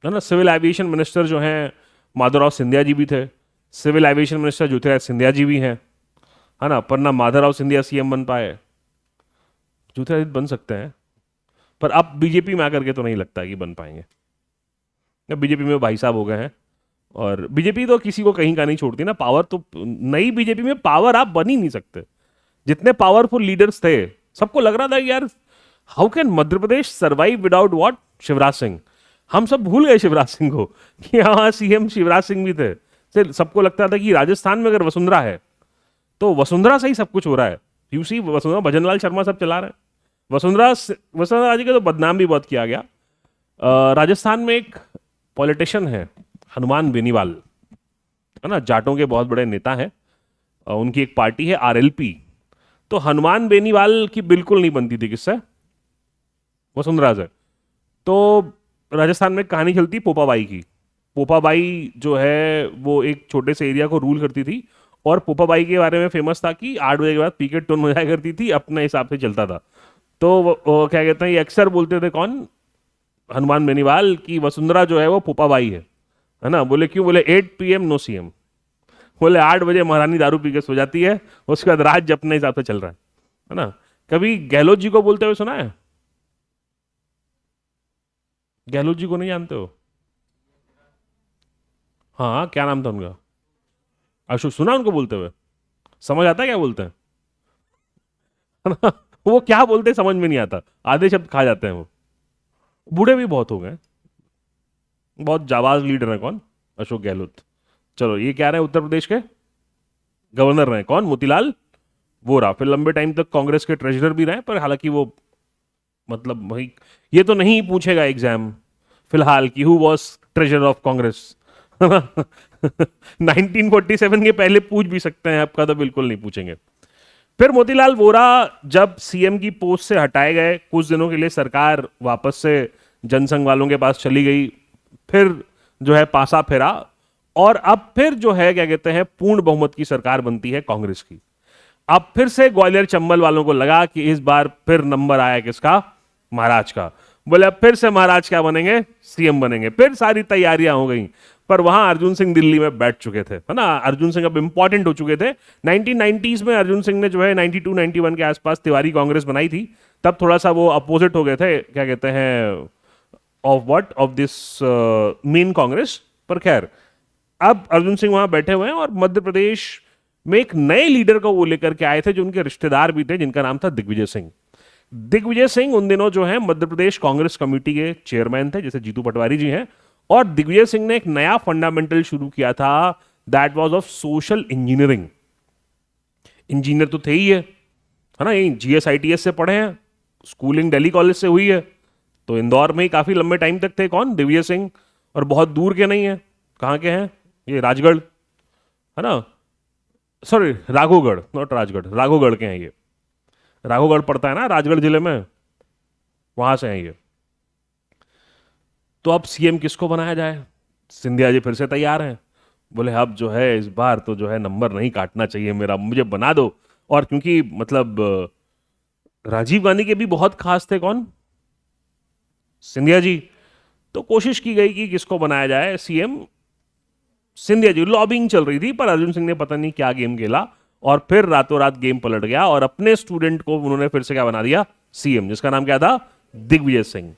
है ना। सिविल एविएशन मिनिस्टर जो हैं माधवराव सिंधिया जी भी थे। Civil aviation minister Jyotiraj Scindia ji भी हैं, है ना। पर ना माधवराव सिंधिया सीएम बन पाए। ज्योतिराज बन सकते हैं, पर अब बीजेपी में आकर के तो नहीं लगता कि बन पाएंगे। बीजेपी में भाई साहब हो गए हैं, और बीजेपी तो किसी को कहीं का नहीं छोड़ती ना। पावर तो नई बीजेपी में पावर आप बन ही नहीं सकते। जितने पावरफुल लीडर्स थे, सबको लग रहा था कि यार how can Madhya Pradesh survive without what, Shivraj Singh. हम सब भूल गए शिवराज सिंह को कि हाँ सीएम शिवराज सिंह भी थे। फिर सबको लगता था कि राजस्थान में अगर वसुंधरा है तो वसुंधरा से ही सब कुछ हो रहा है। यूसी वसुंधरा, भजनलाल शर्मा सब चला रहे हैं। वसुंधरा जी का तो बदनाम भी बहुत किया गया। राजस्थान में एक पॉलिटिशियन है हनुमान बेनीवाल, है ना, जाटों के बहुत बड़े नेता हैं। उनकी एक पार्टी है आरएलपी। तो हनुमान बेनीवाल की बिल्कुल नहीं बनती थी किससे, वसुंधरा से। तो राजस्थान में कहानी चलती पोपाबाई की। पोपाबाई जो है वो एक छोटे से एरिया को रूल करती थी, और पोपाबाई के बारे में फेमस था कि 8 बजे के बाद पीके टोन हो जाया करती थी, अपने हिसाब से चलता था। तो वो क्या कहते हैं, ये अक्सर बोलते थे कौन, हनुमान बेनीवाल, की वसुंधरा जो है वो पोपाबाई है ना। बोले क्यों, बोले 8 PM नो सीएम। बोले 8 बजे महारानी दारू पी के सो जाती है, उसके बाद राज्य अपने हिसाब से चल रहा है ना। कभी गहलोत जी को बोलते हुए सुना है? गहलोत जी को नहीं जानते हो? हाँ, क्या नाम था उनका? अशोक। सुना उनको बोलते हुए? समझ आता है क्या बोलते हैं? है ना? वो क्या बोलते हैं समझ में नहीं आता, आधे शब्द खा जाते हैं वो। बूढ़े भी बहुत हो गए, बहुत जाबाज लीडर है। कौन? अशोक गहलोत। चलो, ये क्या रहे, उत्तर प्रदेश के गवर्नर रहे। कौन? मोतीलाल वोरा। फिर लंबे टाइम तक कांग्रेस के ट्रेजरर भी रहे, पर हालांकि वो मतलब वही, ये तो नहीं पूछेगा एग्जाम फिलहाल कि who was treasurer of Congress. 1947 के पहले पूछ भी सकते हैं, आपका तो बिल्कुल नहीं पूछेंगे। फिर मोतीलाल वोरा जब सीएम की पोस्ट से हटाए गए, कुछ दिनों के लिए सरकार वापस से जनसंघ वालों के पास चली गई। फिर जो है पासा फेरा, और अब फिर जो है क्या कहते हैं पूर्ण बहुमत की सरकार बनती है कांग्रेस की। अब फिर से ग्वालियर चंबल वालों को लगा कि इस बार फिर नंबर आया किसका, महाराज का। बोले अब फिर से महाराज क्या बनेंगे, सीएम बनेंगे। फिर सारी तैयारियां हो गई, पर वहां अर्जुन सिंह दिल्ली में बैठ चुके थे, है ना। अर्जुन सिंह अब इंपॉर्टेंट हो चुके थे। 1990s में अर्जुन सिंह ने जो है 92 91 के आसपास तिवारी कांग्रेस बनाई थी, तब थोड़ा सा वो अपोजिट हो गए थे, क्या कहते हैं, of what, of this main Congress. पर खैर, अब अर्जुन सिंह वहां बैठे हुए हैं और मध्य प्रदेश में एक नए लीडर को वो लेकर के आए थे जो उनके रिश्तेदार भी थे, जिनका नाम था दिग्विजय सिंह। दिग्विजय सिंह उन दिनों जो है मध्य प्रदेश कांग्रेस कमेटी के चेयरमैन थे, जैसे जीतू पटवारी जी हैं। और दिग्विजय सिंह ने एक नया फंडामेंटल शुरू किया था, that was of social engineering. Engineer तो थे ही है ना, यही जीएसआईटीएस से पढ़े हैं, स्कूलिंग दिल्ली कॉलेज से हुई है, तो इंदौर में ही काफी लंबे टाइम तक थे। कौन? दिग्विजय सिंह। और बहुत दूर के नहीं है, कहां के हैं ये? राजगढ़, है ना, सॉरी राघोगढ़, नॉट राजगढ़, राघोगढ़ के हैं ये। राघोगढ़ पड़ता है ना राजगढ़ जिले में, वहां से हैं ये। तो अब सीएम किसको बनाया जाए? सिंधिया जी फिर से तैयार हैं, बोले अब जो है इस बार तो जो है नंबर नहीं काटना चाहिए मेरा, मुझे बना दो। और क्योंकि मतलब राजीव गांधी के भी बहुत खास थे, कौन? सिंधिया जी। तो कोशिश की गई कि किसको बनाया जाए सीएम। सिंधिया जी, लॉबिंग चल रही थी, पर अर्जुन सिंह ने पता नहीं क्या गेम खेला और फिर रातों रात गेम पलट गया और अपने स्टूडेंट को उन्होंने फिर से क्या बना दिया? सीएम, जिसका नाम क्या था? दिग्विजय सिंह।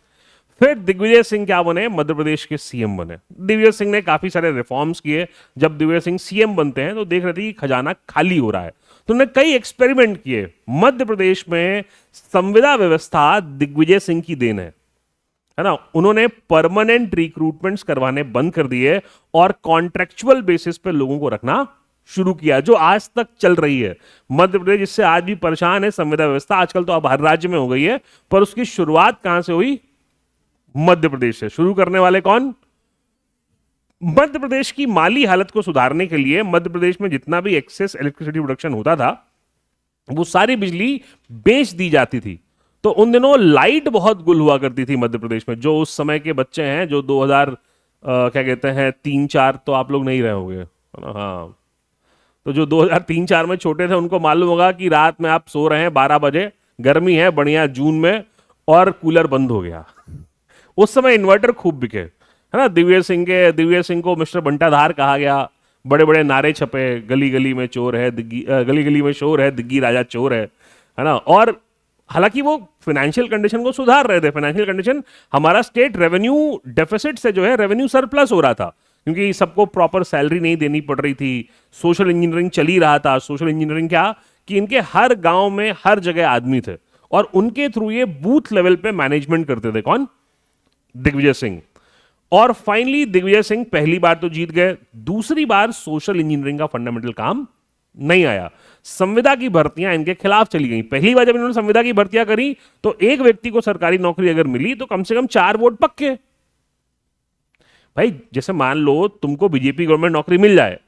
फिर दिग्विजय सिंह क्या बने? मध्य प्रदेश के सीएम बने। दिग्विजय सिंह ने काफी सारे रिफॉर्म्स किए। जब दिग्विजय सिंह सीएम बनते हैं तो देख रहे थे कि खजाना खाली हो रहा है, तो उन्होंने कई एक्सपेरिमेंट किए। मध्य प्रदेश में संविदा व्यवस्था दिग्विजय सिंह की देन है ना। उन्होंने परमानेंट रिक्रूटमेंट्स करवाने बंद कर दिए और कॉन्ट्रेक्चुअल बेसिस पे लोगों को रखना शुरू किया, जो आज तक चल रही है। मध्य प्रदेश इससे आज भी परेशान है, संविदा व्यवस्था आजकल तो अब हर राज्य में हो गई है, पर उसकी शुरुआत कहां से हुई? मध्य प्रदेश से। शुरू करने वाले कौन? मध्य प्रदेश की माली हालत को सुधारने के लिए मध्य प्रदेश में जितना भी एक्सेस इलेक्ट्रिसिटी प्रोडक्शन होता था, वो सारी बिजली बेच दी जाती थी। तो उन दिनों लाइट बहुत गुल हुआ करती थी मध्य प्रदेश में। जो उस समय के बच्चे हैं, जो 2000 क्या कहते हैं 3-4, तो आप लोग नहीं रहे होंगे, है ना, हाँ, तो जो 2003-4 में छोटे थे उनको मालूम होगा कि रात में आप सो रहे हैं 12 बजे, गर्मी है बढ़िया जून में, और कूलर बंद हो गया। उस समय इन्वर्टर खूब बिके, है ना। दिग्विजय सिंह को मिस्टर बंटाधार कहा गया, बड़े बड़े नारे छपे, गली गली में चोर है दिग्गी, गली गली में शोर है, दिग्गी राजा चोर है ना। और हालांकि वो फाइनेंशियल कंडीशन को सुधार रहे थे। फाइनेंशियल कंडीशन, हमारा स्टेट रेवेन्यू डेफिसिट से जो है रेवेन्यू सरप्लस हो रहा था, क्योंकि सबको प्रॉपर सैलरी नहीं देनी पड़ रही थी। सोशल इंजीनियरिंग चल ही रहा था। सोशल इंजीनियरिंग क्या कि इनके हर गांव में हर जगह आदमी थे और उनके थ्रू ये बूथ लेवल पे मैनेजमेंट करते थे। कौन? दिग्विजय सिंह। और फाइनली दिग्विजय सिंह पहली बार तो जीत गए, दूसरी बार सोशल इंजीनियरिंग का फंडामेंटल काम नहीं आया। संविदा की भर्तियां इनके खिलाफ चली गई। पहली बार जब इन्होंने संविदा की भर्तियां करी तो एक व्यक्ति को सरकारी नौकरी अगर मिली तो कम से कम 4 वोट पक्के। भाई जैसे मान लो तुमको बीजेपी गवर्नमेंट नौकरी मिल जाए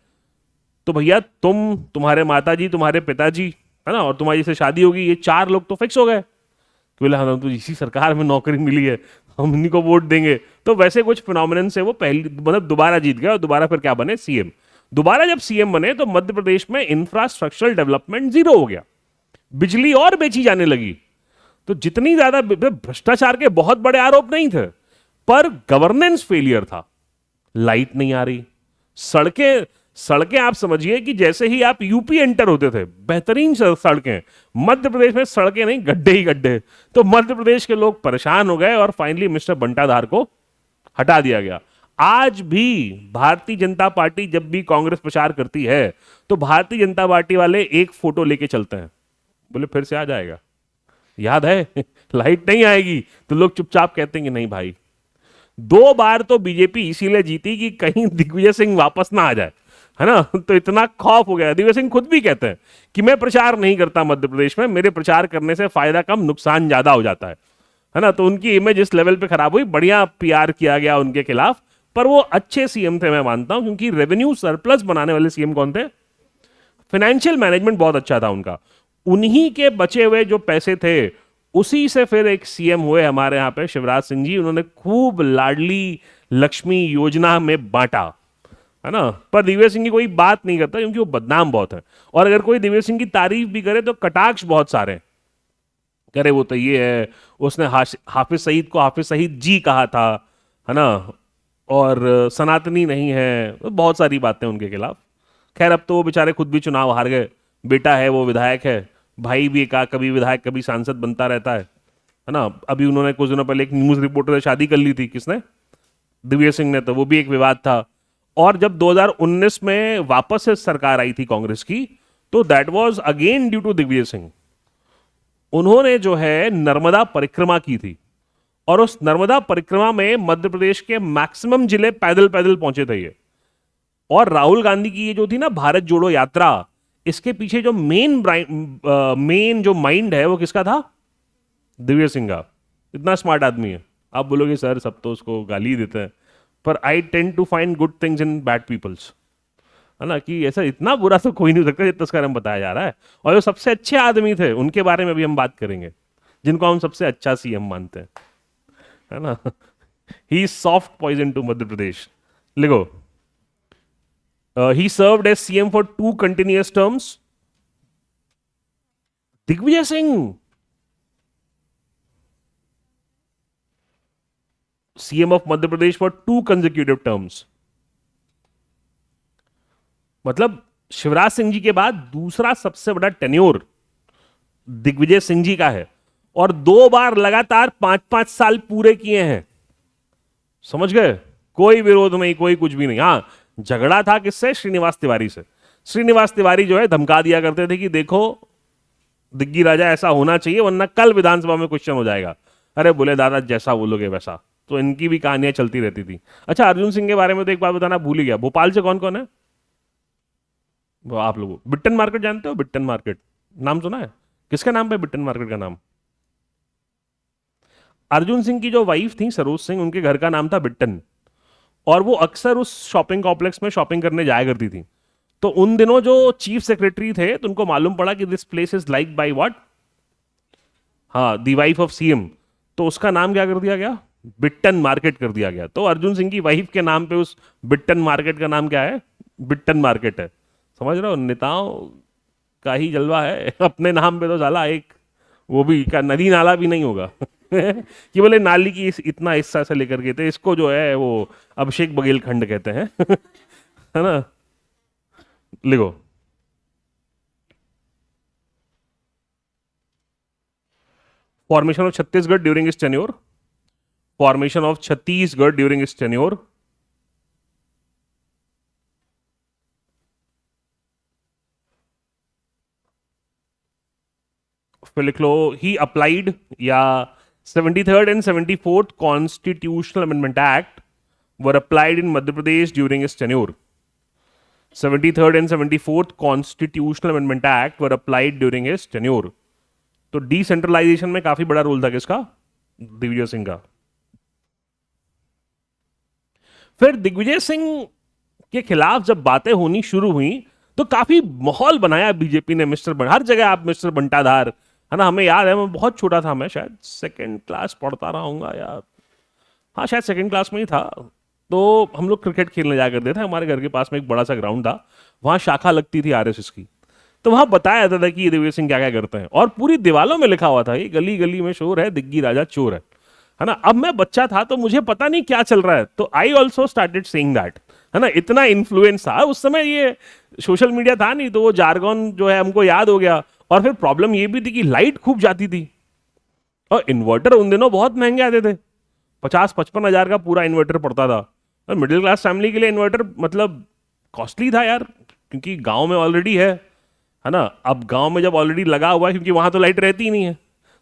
तो भैया तुम, तुम्हारे माताजी, तुम्हारे पिताजी, है ना, और तुम्हारी से शादी होगी, ये 4 लोग तो फिक्स हो गए कि बोले हम तो इसी सरकार में नौकरी मिली है, हम इन्हीं को वोट देंगे। तो वैसे कुछ फिनोमिनन से वो पहली मतलब दोबारा जीत गए और दोबारा फिर क्या बने? सीएम। दोबारा जब सीएम बने तो मध्य प्रदेश में इंफ्रास्ट्रक्चरल डेवलपमेंट जीरो हो गया, बिजली और बेची जाने लगी। तो जितनी ज्यादा भ्रष्टाचार के बहुत बड़े आरोप नहीं थे, पर गवर्नेंस फेलियर था। लाइट नहीं आ रही, सड़कें आप समझिए कि जैसे ही आप यूपी एंटर होते थे, बेहतरीन सड़कें। मध्य प्रदेश में सड़कें नहीं, गड्ढे ही गड्ढे। तो मध्य प्रदेश के लोग परेशान हो गए और फाइनली मिस्टर बंटाधार को हटा दिया गया। आज भी भारतीय जनता पार्टी जब भी कांग्रेस प्रचार करती है तो भारतीय जनता पार्टी वाले एक फोटो लेके चलते हैं, बोले फिर से आ जाएगा, याद है लाइट नहीं आएगी, तो लोग चुपचाप कहते हैं कि नहीं भाई। 2 बार तो बीजेपी इसीलिए जीती कि कहीं दिग्विजय सिंह वापस ना आ जाए, है ना। तो इतना खौफ हो गया। दिग्विजय सिंह खुद भी कहते हैं कि मैं प्रचार नहीं करता मध्य प्रदेश में, मेरे प्रचार करने से फायदा कम नुकसान ज्यादा हो जाता है ना। तो उनकी इमेज इस लेवल पे खराब हुई, बढ़िया पीआर किया गया उनके खिलाफ, पर वो अच्छे सीएम थे मैं मानता हूं, क्योंकि रेवेन्यू सरप्लस बनाने वाले सीएम कौन थे? फाइनेंशियल मैनेजमेंट बहुत अच्छा था उनका। उन्हीं के बचे हुए जो पैसे थे उसी से फिर एक सीएम हुए हमारे यहां पे शिवराज सिंह जी। उन्होंने खूब लाडली लक्ष्मी योजना में बांटा, है ना। पर दिग्विजय सिंह की कोई बात नहीं करता क्योंकि वो बदनाम बहुत है, और अगर कोई दिग्विजय सिंह की तारीफ भी करे तो कटाक्ष बहुत सारे हैं। करे वो तो ये है, उसने हाफिज सईद को हाफिज सईद जी कहा था, है ना। और सनातनी नहीं है, तो बहुत सारी बातें उनके खिलाफ। खैर अब तो वो बेचारे खुद भी चुनाव हार गए, बेटा है वो विधायक है, भाई भी का कभी विधायक कभी सांसद बनता रहता है ना। अभी उन्होंने कुछ दिनों पहले एक न्यूज रिपोर्टर से शादी कर ली थी, किसने, दिव्य सिंह ने, तो वो भी एक विवाद था। और जब 2019 में वापस से सरकार आई थी कांग्रेस की, तो that was again due to Digvijaya Singh. उन्होंने जो है नर्मदा परिक्रमा की थी, और उस नर्मदा परिक्रमा में मध्य प्रदेश के मैक्सिमम जिले पैदल पैदल पहुंचे थे ये। और राहुल गांधी की ये जो थी ना भारत जोड़ो यात्रा, इसके पीछे जो मेन जो माइंड है वो किसका था, दिव्य सिंह का। इतना स्मार्ट आदमी है। आप बोलोगे सर सब तो उसको गाली देते हैं, पर I tend to find good things in bad peoples, है ना, कि ऐसा इतना बुरा तो कोई नहीं हो सकता जितना इसका बारे में बताया जा रहा है। और जो सबसे अच्छे आदमी थे उनके बारे में भी हम बात करेंगे, जिनको हम सबसे अच्छा सीएम मानते हैं, है ना। He is soft poison to Madhya Pradesh. लिखो, he served as CM for 2 continuous terms. Digvijay Singh CM of Madhya Pradesh for 2 consecutive terms. मतलब शिवराज सिंह जी के बाद दूसरा सबसे बड़ा टेन्योर दिग्विजय सिंह जी का है, और 2 बार लगातार 5-5 साल पूरे किए हैं। समझ गए, कोई विरोध नहीं, कोई कुछ भी नहीं। हां, झगड़ा था किससे, श्रीनिवास तिवारी से। श्रीनिवास तिवारी जो है धमका दिया करते थे कि देखो दिग्गी राजा ऐसा होना चाहिए वरना कल विधानसभा में क्वेश्चन हो जाएगा। अरे बोले दादा जैसा बोलोगे वैसा। तो इनकी भी कहानियां चलती रहती थी। अच्छा, अर्जुन सिंह के बारे में तो एक बात बताना भूल ही गया, भोपाल से कौन कौन है वो आप लोगों, बिट्टन मार्केट जानते हो, बिट्टन मार्केट नाम सुना है, किसके नाम पे बिट्टन मार्केट का नाम, अर्जुन सिंह की जो वाइफ थी सरोज सिंह, उनके घर का नाम था बिट्टन। और वो अक्सर उस शॉपिंग कॉम्प्लेक्स में शॉपिंग करने जाया करती थी। तो उन दिनों जो चीफ सेक्रेटरी थे तो उनको मालूम पड़ा कि this place is like by what, हाँ, दी वाइफ ऑफ सीएम। तो उसका नाम क्या कर दिया गया, बिट्टन मार्केट कर दिया गया। तो अर्जुन सिंह की वाइफ के नाम पे उस बिट्टन मार्केट का नाम क्या है, बिट्टन मार्केट है। समझ रहे हो, नेताओं का ही जलवा है। अपने नाम पे तो साला एक वो भी का नदी नाला भी नहीं होगा। कि बोले नाली की इतना हिस्सा से लेकर के थे, इसको जो है वो अभिषेक बघेल खंड कहते हैं। है ना। लिखो, फॉर्मेशन ऑफ छत्तीसगढ़ ड्यूरिंग इस tenure, formation of Chhattisgarh during इस टेन्योर। फिर लिख लो, ही अप्लाइड, या 73rd and 74th constitutional amendment act were applied in Madhya Pradesh during इस tenure. 73rd and 74th constitutional amendment act were applied during his tenure. तो decentralisation में काफी बड़ा रोल था किसका, दिग्विजय सिंह का। फिर दिग्विजय सिंह के खिलाफ जब बातें होनी शुरू हुई तो काफी माहौल बनाया बीजेपी ने। हर जगह आप मिस्टर बंटाधार, है ना। हमें याद है, मैं बहुत छोटा था, मैं शायद 2nd क्लास पढ़ता रहा हूँ यार, हाँ शायद 2nd क्लास में ही था। तो हम लोग क्रिकेट खेलने जा करते थे, हमारे घर के पास में एक बड़ा सा ग्राउंड था, वहां शाखा लगती थी आरएसएस की। तो वहां बताया जाता था कि ये दिग्विजय सिंह क्या क्या करते हैं, और पूरी दीवालों में लिखा हुआ था ये गली गली में शोर है, दिग्गी राजा चोर है ना। अब मैं बच्चा था तो मुझे पता नहीं क्या चल रहा है, तो I also started saying that, है ना। इतना इन्फ्लुएंस था उस समय, ये सोशल मीडिया था नहीं, तो वो जार्गन जो है हमको याद हो गया। और फिर प्रॉब्लम ये भी थी कि लाइट खूब जाती थी, और इन्वर्टर उन दिनों बहुत महंगे आते थे, 50-55 हजार का पूरा इन्वर्टर पड़ता था। और मिडिल क्लास फैमिली के लिए इन्वर्टर मतलब कॉस्टली था यार, क्योंकि गांव में ऑलरेडी है ना। अब गांव में जब ऑलरेडी लगा हुआ है, क्योंकि वहां तो लाइट रहती ही नहीं है,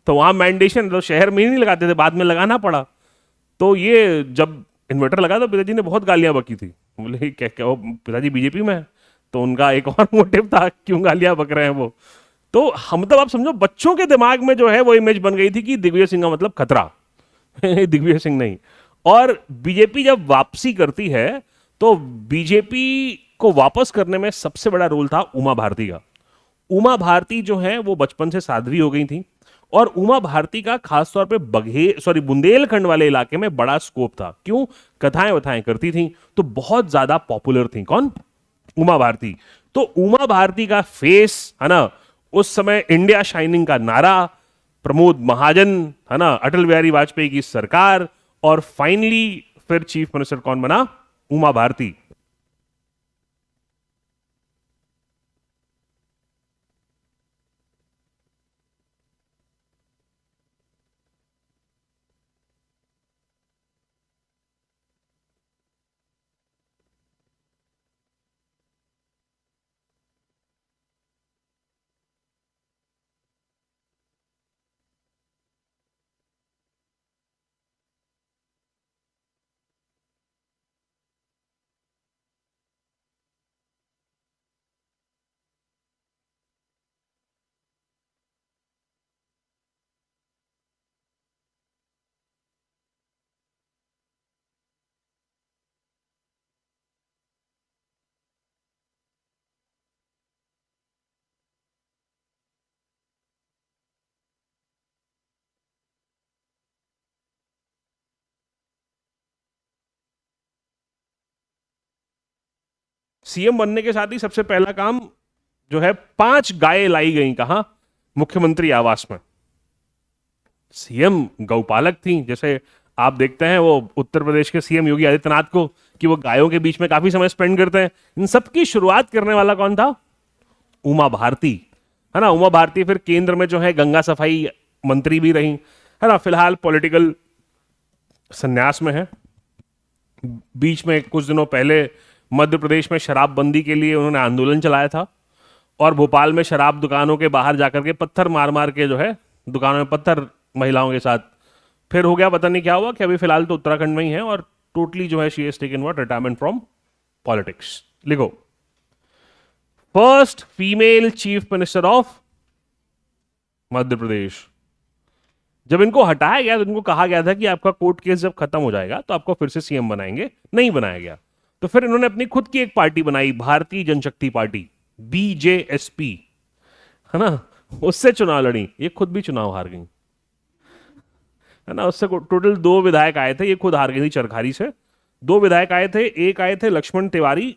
तो वहां मैंडेशन, तो शहर में ही नहीं लगाते थे, बाद में लगाना पड़ा। तो ये जब इन्वर्टर लगा तो पिताजी ने बहुत गालियां बकी थी, बोले क्या क्या वो पिताजी बीजेपी में है, तो उनका एक और मोटिव था क्यों गालियां बक रहे हैं वो। तो हम मतलब आप समझो बच्चों के दिमाग में जो है वो इमेज बन गई थी कि दिग्विजय सिंह का मतलब खतरा। दिग्विजय सिंह नहीं। और बीजेपी जब वापसी करती है तो बीजेपी को वापस करने में सबसे बड़ा रोल था उमा भारती का। उमा भारती जो है वो बचपन से साध्वी हो गई थी, और उमा भारती का खासतौर पे बुंदेलखंड वाले इलाके में बड़ा स्कोप था। क्यों, कथाएं वथाएं करती थी, तो बहुत ज्यादा पॉपुलर थी। कौन, उमा भारती। तो उमा भारती का फेस, है ना, उस समय इंडिया शाइनिंग का नारा, प्रमोद महाजन, है ना, अटल बिहारी वाजपेयी की सरकार, और फाइनली फिर चीफ मिनिस्टर कौन बना? उमा भारती। सीएम बनने के साथ ही सबसे पहला काम जो है, 5 गायें लाई गई कहां? मुख्यमंत्री आवास में। सीएम गौपालक थी। जैसे आप देखते हैं वो उत्तर प्रदेश के सीएम योगी आदित्यनाथ को कि वो गायों के बीच में काफी समय स्पेंड करते हैं। इन सब की शुरुआत करने वाला कौन था? उमा भारती, है ना। उमा भारती फिर केंद्र में जो है गंगा सफाई मंत्री भी रही, है ना। फिलहाल पॉलिटिकल संन्यास में है। बीच में कुछ दिनों पहले मध्य प्रदेश में शराबबंदी के लिए उन्होंने आंदोलन चलाया था और भोपाल में शराब दुकानों के बाहर जाकर के पत्थर मार मार के जो है, दुकानों में पत्थर महिलाओं के साथ। फिर हो गया पता नहीं क्या हुआ कि अभी फिलहाल तो उत्तराखंड में ही है और टोटली जो है she has taken what, retirement from politics. लिखो, first female chief minister of Madhya Pradesh. जब इनको हटाया गया तो इनको कहा गया था कि आपका कोर्ट केस जब खत्म हो जाएगा तो आपको फिर से सीएम बनाएंगे, नहीं बनाया गया। तो फिर इन्होंने अपनी खुद की एक पार्टी बनाई, भारतीय जनशक्ति पार्टी, बीजेएसपी, है ना। उससे चुनाव लड़ी, ये खुद भी चुनाव हार गई, है ना। उससे टोटल 2 विधायक आए थे, ये खुद हार गई थी चरखारी से। 2 विधायक आए थे, एक आए थे लक्ष्मण तिवारी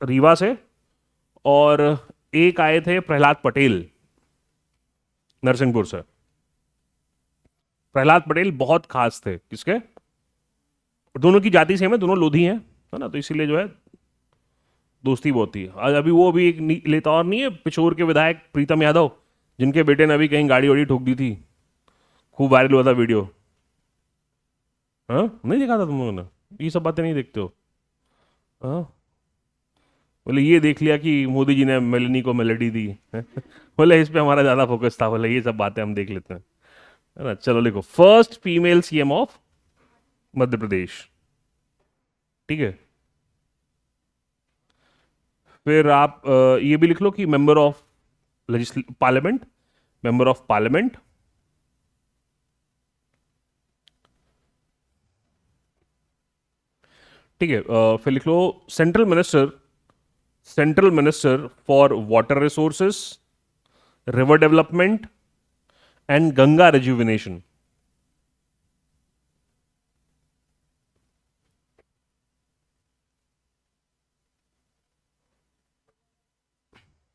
रीवा से और एक आए थे प्रहलाद पटेल नरसिंहपुर से। प्रहलाद पटेल बहुत खास थे, किसके? दोनों की जाति सेम है, दोनों लोधी हैं, है ना। तो इसीलिए जो है दोस्ती बहुत थी। आज अभी वो भी एक लेता और नहीं है, पिछोर के विधायक प्रीतम यादव, जिनके बेटे ने अभी कहीं गाड़ी वाड़ी ठोक दी थी, खूब वायरल हुआ था वीडियो। हाँ, नहीं देखा था तुम लोगों ने? ये सब बातें नहीं देखते हो? हाँ, बोले ये देख लिया कि मोदी जी ने मेलेनी को मेलेडी दी बोले इस पे हमारा ज्यादा फोकस था, बोले ये सब बातें हम देख लेते हैं, है ना। चलो लिखो, first female CM of Madhya Pradesh, ठीक है। फिर आप ये भी लिख लो कि member of parliament, member of parliament, ठीक है। फिर लिख लो central minister, central minister for water resources, river development and Ganga rejuvenation.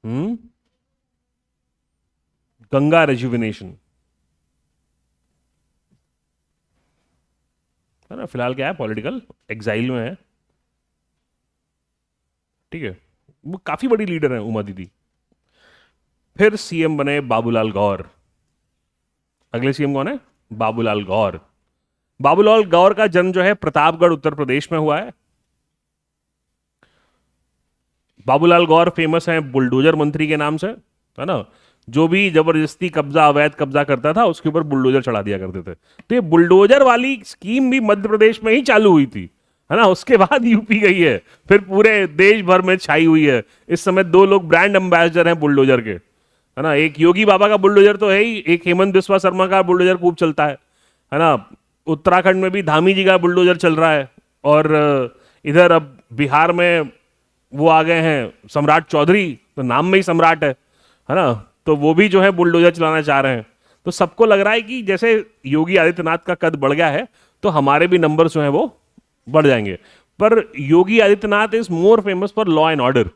Hmm, Ganga rejuvenation, है ना। फिलहाल क्या है, पॉलिटिकल एग्जाइल में है, ठीक है। वो काफी बड़ी लीडर है उमा दीदी। फिर सीएम बने बाबूलाल गौर। अगले सीएम कौन है? बाबूलाल गौर। बाबूलाल गौर का जन्म जो है प्रतापगढ़ उत्तर प्रदेश में हुआ है। बाबूलाल गौर फेमस है बुलडोजर मंत्री के नाम से, है ना। जो भी जबरदस्ती कब्जा, अवैध कब्जा करता था उसके ऊपर बुलडोजर चढ़ा दिया करते थे। तो ये बुलडोजर वाली स्कीम भी मध्य प्रदेश में ही चालू हुई थी, है ना। उसके बाद यूपी गई है, फिर पूरे देश भर में छाई हुई है। इस समय 2 लोग ब्रांड एम्बेसडर हैं बुलडोजर के, है ना। एक योगी बाबा का बुलडोजर तो है ही, एक हेमंत बिस्वा शर्मा का बुलडोजर खूब चलता है ना। उत्तराखंड में भी धामी जी का बुलडोजर चल रहा है और इधर अब बिहार में वो आ गए हैं सम्राट चौधरी, तो नाम में ही सम्राट है ना। तो वो भी जो है बुलडोजर चलाना चाह रहे हैं। तो सबको लग रहा है कि जैसे योगी आदित्यनाथ का कद बढ़ गया है तो हमारे भी नंबर जो है वो बढ़ जाएंगे। पर Yogi Adityanath is more famous for law and order.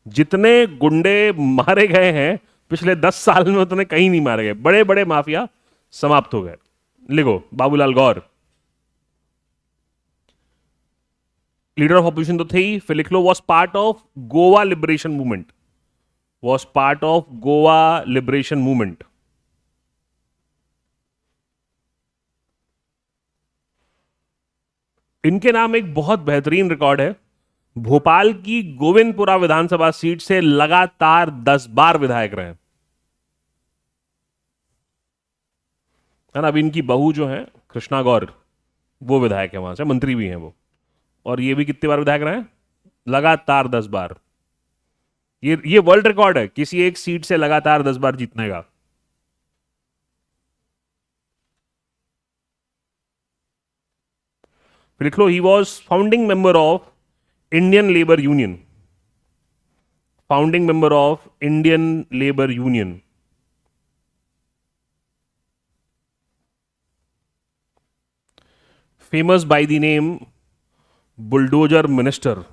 जितने गुंडे मारे गए हैं पिछले 10 साल में उतने कहीं नहीं मारे गए, बड़े बड़े माफिया समाप्त हो गए। लिखो Babulal Gaur. Leader of opposition तो थे ही, फिर लिख लो was part of Goa liberation movement, was part of Goa liberation movement. इनके नाम एक बहुत बेहतरीन रिकॉर्ड है, भोपाल की गोविंदपुरा विधानसभा सीट से लगातार 10 बार विधायक रहे, है ना। अभी इनकी बहू जो है कृष्णा गौर, वो विधायक है वहां से, मंत्री भी हैं वो, और ये भी कितनी बार विधायक रहे हैं, लगातार 10 बार। ये वर्ल्ड रिकॉर्ड है किसी एक सीट से लगातार 10 बार जीतने का। फिर लिख लो he was founding member of Indian labour union, founding member of Indian labour union. Famous by the name bulldozer minister.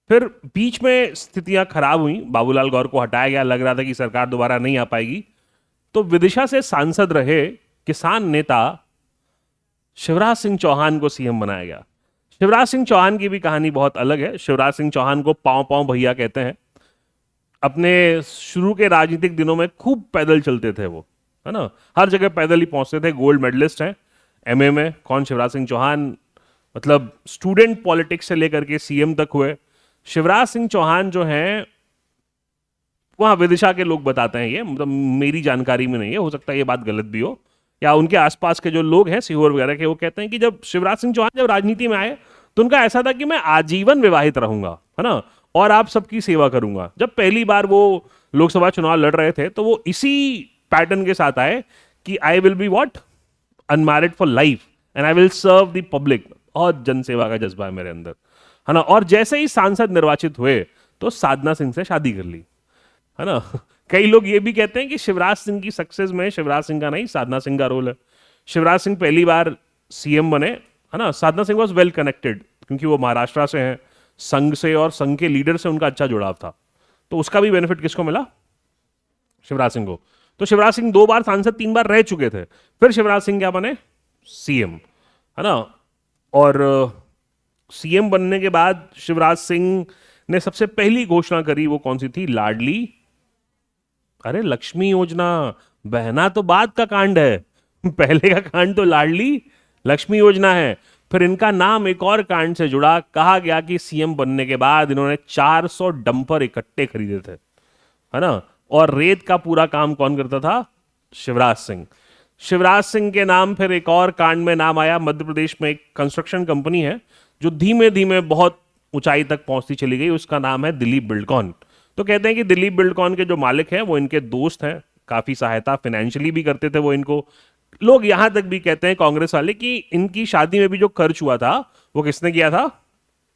फिर बीच में स्थितियां खराब हुई, बाबूलाल गौर को हटाया गया, लग रहा था कि सरकार दोबारा नहीं आ पाएगी, तो विदिशा से सांसद रहे किसान नेता शिवराज सिंह चौहान को सीएम बनाया गया। शिवराज सिंह चौहान की भी कहानी बहुत अलग है। शिवराज सिंह चौहान को पांव पांव भैया कहते हैं। अपने शुरू के राजनीतिक दिनों में खूब पैदल चलते थे वो, है ना, हर जगह पैदल ही पहुंचते थे। गोल्ड मेडलिस्ट हैं एमए में। कौन? शिवराज सिंह चौहान। मतलब स्टूडेंट पॉलिटिक्स से लेकर के सीएम तक हुए। शिवराज सिंह चौहान जो हैं, वहां विदिशा के लोग बताते हैं, ये मतलब मेरी जानकारी में नहीं है, हो सकता है ये बात गलत भी हो, या उनके आसपास के जो लोग हैं सीहोर वगैरह के, वो कहते हैं कि जब शिवराज सिंह चौहान जब राजनीति में आए तो उनका ऐसा था कि मैं आजीवन विवाहित रहूंगा, है ना, और आप सबकी सेवा करूंगा। जब पहली बार वो लोकसभा चुनाव लड़ रहे थे तो वो इसी पैटर्न के साथ आए कि I will be what, unmarried for life and I will serve the public. बहुत जनसेवा का जज्बा है मेरे अंदर, है ना। और जैसे ही सांसद निर्वाचित हुए तो साधना सिंह से शादी कर ली, है ना। कई लोग ये भी कहते हैं कि शिवराज सिंह की सक्सेस में शिवराज सिंह का नहीं, साधना सिंह का रोल है। शिवराज सिंह पहली बार सीएम बने, है ना। साधना सिंह वॉज वेल कनेक्टेड क्योंकि वो महाराष्ट्र से हैं, संघ से और संघ के लीडर से उनका अच्छा जुड़ाव था, तो उसका भी बेनिफिट किसको मिला? शिवराज सिंह को। तो शिवराज सिंह 2 बार सांसद, 3 बार रह चुके थे। फिर शिवराज सिंह क्या बने? सीएम, है ना। और सीएम बनने के बाद शिवराज सिंह ने सबसे पहली घोषणा करी, वो कौन सी थी? लाडली, अरे लक्ष्मी योजना। बहना तो बाद का कांड है, पहले का कांड तो लाडली लक्ष्मी योजना है। फिर इनका नाम एक और कांड से जुड़ा। कहा गया कि सीएम बनने के बाद इन्होंने 400 डंपर इकट्ठे खरीदे थे, है ना। और रेत का पूरा काम कौन करता था? शिवराज सिंह। शिवराज सिंह के नाम फिर एक और कांड में नाम आया। मध्य प्रदेश में एक कंस्ट्रक्शन कंपनी है जो धीमे धीमे बहुत ऊंचाई तक पहुंचती चली गई, उसका नाम है दिलीप बिल्डकॉन। तो कहते हैं कि दिलीप बिल्डकॉन के जो मालिक हैं वो इनके दोस्त हैं, काफी सहायता फाइनेंशियली भी करते थे वो इनको। लोग यहां तक भी कहते हैं कांग्रेस वाले कि इनकी शादी में भी जो खर्च हुआ था वो किसने किया था?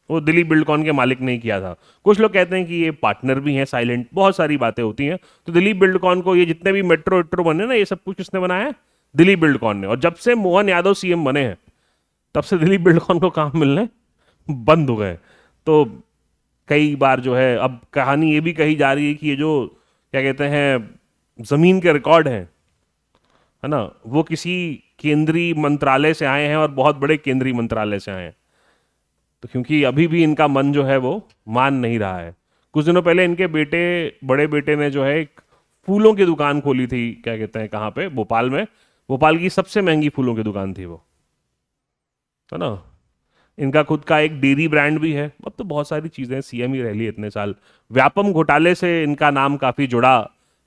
वो दिलीप बिल्डकॉन के मालिक ने किया था। कुछ लोग कहते हैं कि ये पार्टनर भी हैं, साइलेंट, बहुत सारी बातें होती हैं। तो दिलीप बिल्डकॉन को, ये जितने भी मेट्रो वेट्रो बने ना, ये सब कुछ किसने बनाया है? दिलीप बिल्डकॉन ने। और जब से मोहन यादव सीएम बने हैं तब से दिलीप बिल्डकॉन को काम मिलने बंद हो गए। तो कई बार जो है, अब कहानी ये भी कही जा रही है कि ये जो क्या कहते हैं जमीन के रिकॉर्ड हैं, है ना, वो किसी केंद्रीय मंत्रालय से आए हैं और बहुत बड़े केंद्रीय मंत्रालय से आए हैं। तो क्योंकि अभी भी इनका मन जो है वो मान नहीं रहा है। कुछ दिनों पहले इनके बेटे, बड़े बेटे ने जो है एक फूलों की दुकान खोली थी, क्या कहते हैं, कहाँ पे? भोपाल में। भोपाल की सबसे महंगी फूलों की दुकान थी वो, है ना। इनका खुद का एक डेयरी ब्रांड भी है। अब तो बहुत सारी चीजें, सीएम ही रह ली इतने साल। व्यापम घोटाले से इनका नाम काफी जुड़ा,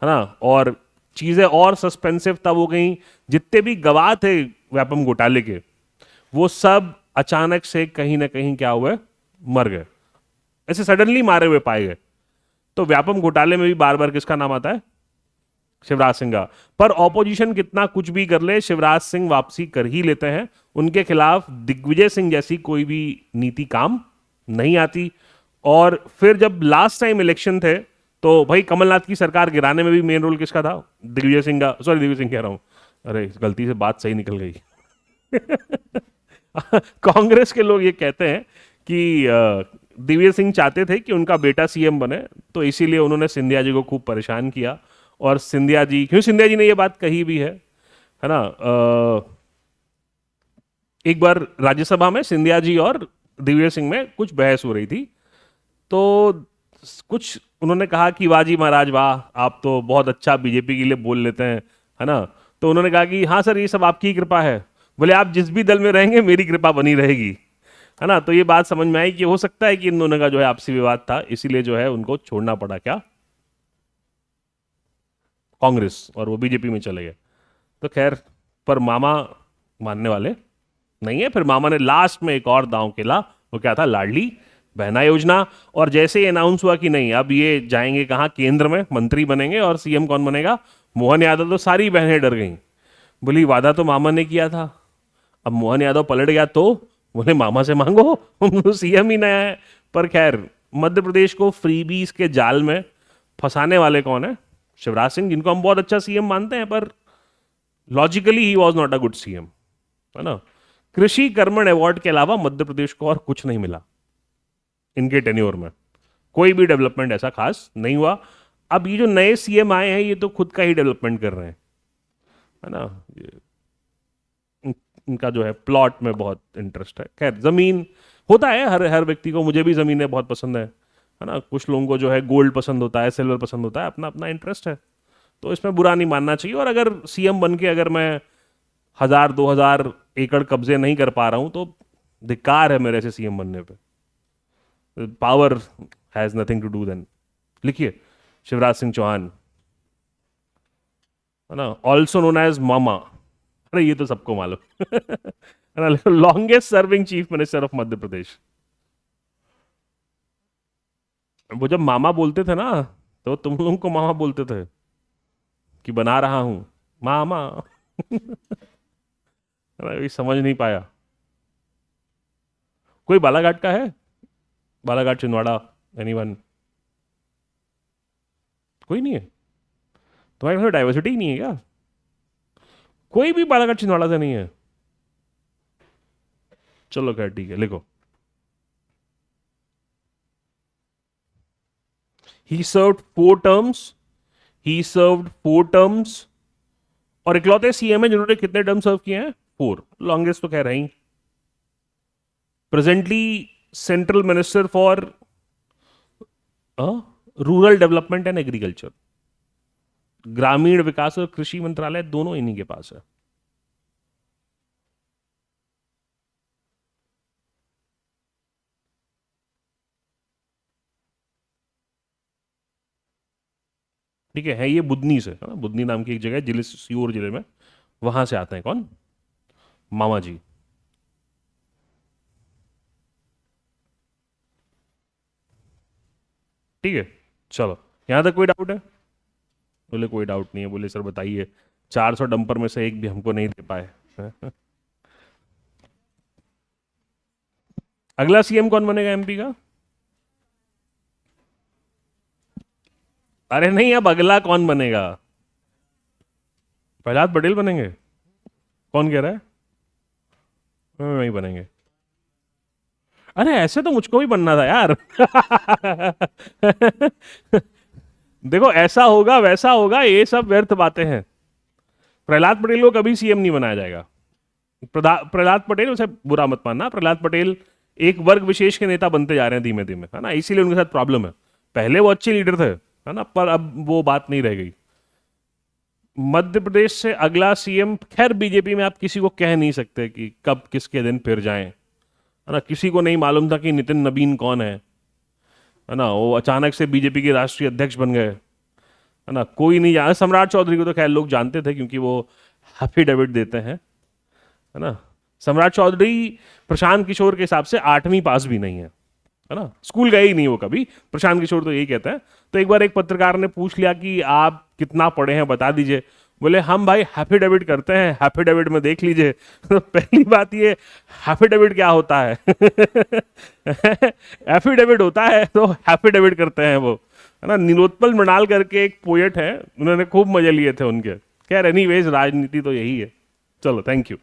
है ना। और चीजें और सस्पेंसिव तब हो गई, जितने भी गवाह थे व्यापम घोटाले के, वो सब अचानक से कहीं ना कहीं क्या हुए? मर गए, ऐसे सडनली मारे हुए पाए गए। तो व्यापम घोटाले में भी बार बार किसका नाम आता है? शिवराज सिंह का। पर ऑपोजिशन कितना कुछ भी कर ले, शिवराज सिंह वापसी कर ही लेते हैं। उनके खिलाफ दिग्विजय सिंह जैसी कोई भी नीति काम नहीं आती। और फिर जब लास्ट टाइम इलेक्शन थे तो भाई कमलनाथ की सरकार गिराने में भी मेन रोल किसका था? दिग्विजय सिंह का। सॉरी, दिग्विजय सिंह कह रहा हूं, अरे गलती से बात सही निकल गई। कांग्रेस के लोग ये कहते हैं कि दिग्विजय सिंह चाहते थे कि उनका बेटा सीएम बने, तो इसीलिए उन्होंने सिंधिया जी को खूब परेशान किया और सिंधिया जी, क्यों सिंधिया जी ने ये बात कही भी है ना। एक बार राज्यसभा में सिंधिया जी और दिग्विजय सिंह में कुछ बहस हो रही थी, तो कुछ उन्होंने कहा कि वाह जी महाराज वाह, आप तो बहुत अच्छा बीजेपी के लिए बोल लेते हैं, है ना। तो उन्होंने कहा कि हाँ सर, ये सब आपकी कृपा है। बोले आप जिस भी दल में रहेंगे मेरी कृपा बनी रहेगी, है ना। तो ये बात समझ में आई कि हो सकता है कि इन दोनों का जो है आपसी विवाद था, इसीलिए जो है उनको छोड़ना पड़ा क्या, कांग्रेस, और वो बीजेपी में चले गए। तो खैर, पर मामा मानने वाले नहीं है। फिर मामा ने लास्ट में एक और दांव खेला, वो क्या था, लाडली बहना योजना। और जैसे ही अनाउंस हुआ कि नहीं अब ये जाएंगे कहाँ, केंद्र में मंत्री बनेंगे, और सीएम कौन बनेगा, मोहन यादव, तो सारी बहनें डर गईं। बोली वादा तो मामा ने किया था, अब मोहन यादव पलट गया तो, बोले मामा से मांगो सीएम ही नया है। पर खैर, मध्य प्रदेश को फ्रीबीज के जाल में फंसाने वाले कौन है, शिवराज सिंह, जिनको हम बहुत अच्छा सीएम मानते हैं, पर logically he was not a good CM, है ना। कृषि कर्मण अवार्ड के अलावा मध्य प्रदेश को और कुछ नहीं मिला इनके टेन्योर में, कोई भी डेवलपमेंट ऐसा खास नहीं हुआ। अब ये जो नए सीएम आए हैं, ये तो खुद का ही डेवलपमेंट कर रहे हैं, है ना। इनका जो है प्लॉट में बहुत इंटरेस्ट है। खैर, जमीन होता है हर हर व्यक्ति को, मुझे भी जमीनें बहुत पसंद है ना। कुछ लोगों को जो है गोल्ड पसंद होता है, सिल्वर पसंद होता है, अपना अपना इंटरेस्ट है, तो इसमें बुरा नहीं मानना चाहिए। और अगर सीएम बन के अगर मैं 1000-2000 एकड़ कब्जे नहीं कर पा रहा हूं, तो धिक्कार है मेरे से सीएम बनने पे। Power has nothing to do then. लिखिए, शिवराज सिंह चौहान, है ना, ऑल्सो नोन एज मामा। अरे ये तो सबको मालूम है ना, longest serving chief minister of Madhya Pradesh. वो जब मामा बोलते थे ना, तो तुम लोगों को मामा बोलते थे कि बना रहा हूं मामा अरे समझ नहीं पाया। कोई बालाघाट का है, बालाघाट छिंदवाड़ा, एनीवन? कोई नहीं है? तुम्हारे घर डाइवर्सिटी ही नहीं है क्या? कोई भी बालाघाट छिंदवाड़ा से नहीं है? चलो खैर ठीक है, लिखो। He served 4 terms, he served 4 terms, और इकलौते सीएम है जिन्होंने कितने टर्म सर्व किए हैं, 4। लॉन्गेस्ट तो कह रहे हैं। Presently central minister for rural development and agriculture, ग्रामीण विकास और कृषि मंत्रालय दोनों इन्हीं के पास है। ठीक है ये बुधनी से, है ना, बुधनी नाम की एक जगह है जिले, सीहोर जिले में, वहां से आते हैं कौन, मामा जी। ठीक है, चलो यहां तक कोई डाउट है? बोले कोई डाउट नहीं है। बोले सर बताइए, 400 डंपर में से एक भी हमको नहीं दे पाए अगला सीएम कौन बनेगा एमपी का? अरे नहीं, अब अगला कौन बनेगा? प्रहलाद पटेल बनेंगे? कौन कह रहा है? नहीं बनेंगे। अरे ऐसे तो मुझको भी बनना था यार देखो, ऐसा होगा वैसा होगा, ये सब व्यर्थ बातें हैं। प्रहलाद पटेल को कभी सीएम नहीं बनाया जाएगा। प्रहलाद पटेल, उसे बुरा मत मानना, प्रहलाद पटेल एक वर्ग विशेष के नेता बनते जा रहे हैं धीमे धीमे, है ना, इसीलिए उनके साथ प्रॉब्लम है। पहले वो अच्छे लीडर थे, है ना, पर अब वो बात नहीं रह गई। मध्य प्रदेश से अगला सीएम, खैर बीजेपी में आप किसी को कह नहीं सकते कि कब किसके दिन फिर जाएं, है ना। किसी को नहीं मालूम था कि नितिन नबीन कौन है ना, वो अचानक से बीजेपी के राष्ट्रीय अध्यक्ष बन गए, है ना। कोई नहीं जाना। सम्राट चौधरी को तो खैर लोग जानते थे क्योंकि वो एफिडेविट देते हैं, है ना। सम्राट चौधरी प्रशांत किशोर के हिसाब से 8वीं पास भी नहीं है ना, स्कूल गए ही नहीं वो कभी। प्रशांत किशोर तो यही कहते हैं। तो एक बार एक पत्रकार ने पूछ लिया कि आप कितना पढ़े हैं बता दीजिए। बोले हम भाई एफिडेविट करते हैं, एफिडेविट में देख लीजिए तो पहली बात ये, एफिडेविट क्या होता है एफिडेविट होता है तो एफिडेविट करते हैं वो, है ना। नीलोत्पल मृणाल करके एक पोएट है, उन्होंने खूब मजे लिए थे उनके। खैर एनीवेज, राजनीति तो यही है। चलो थैंक यू।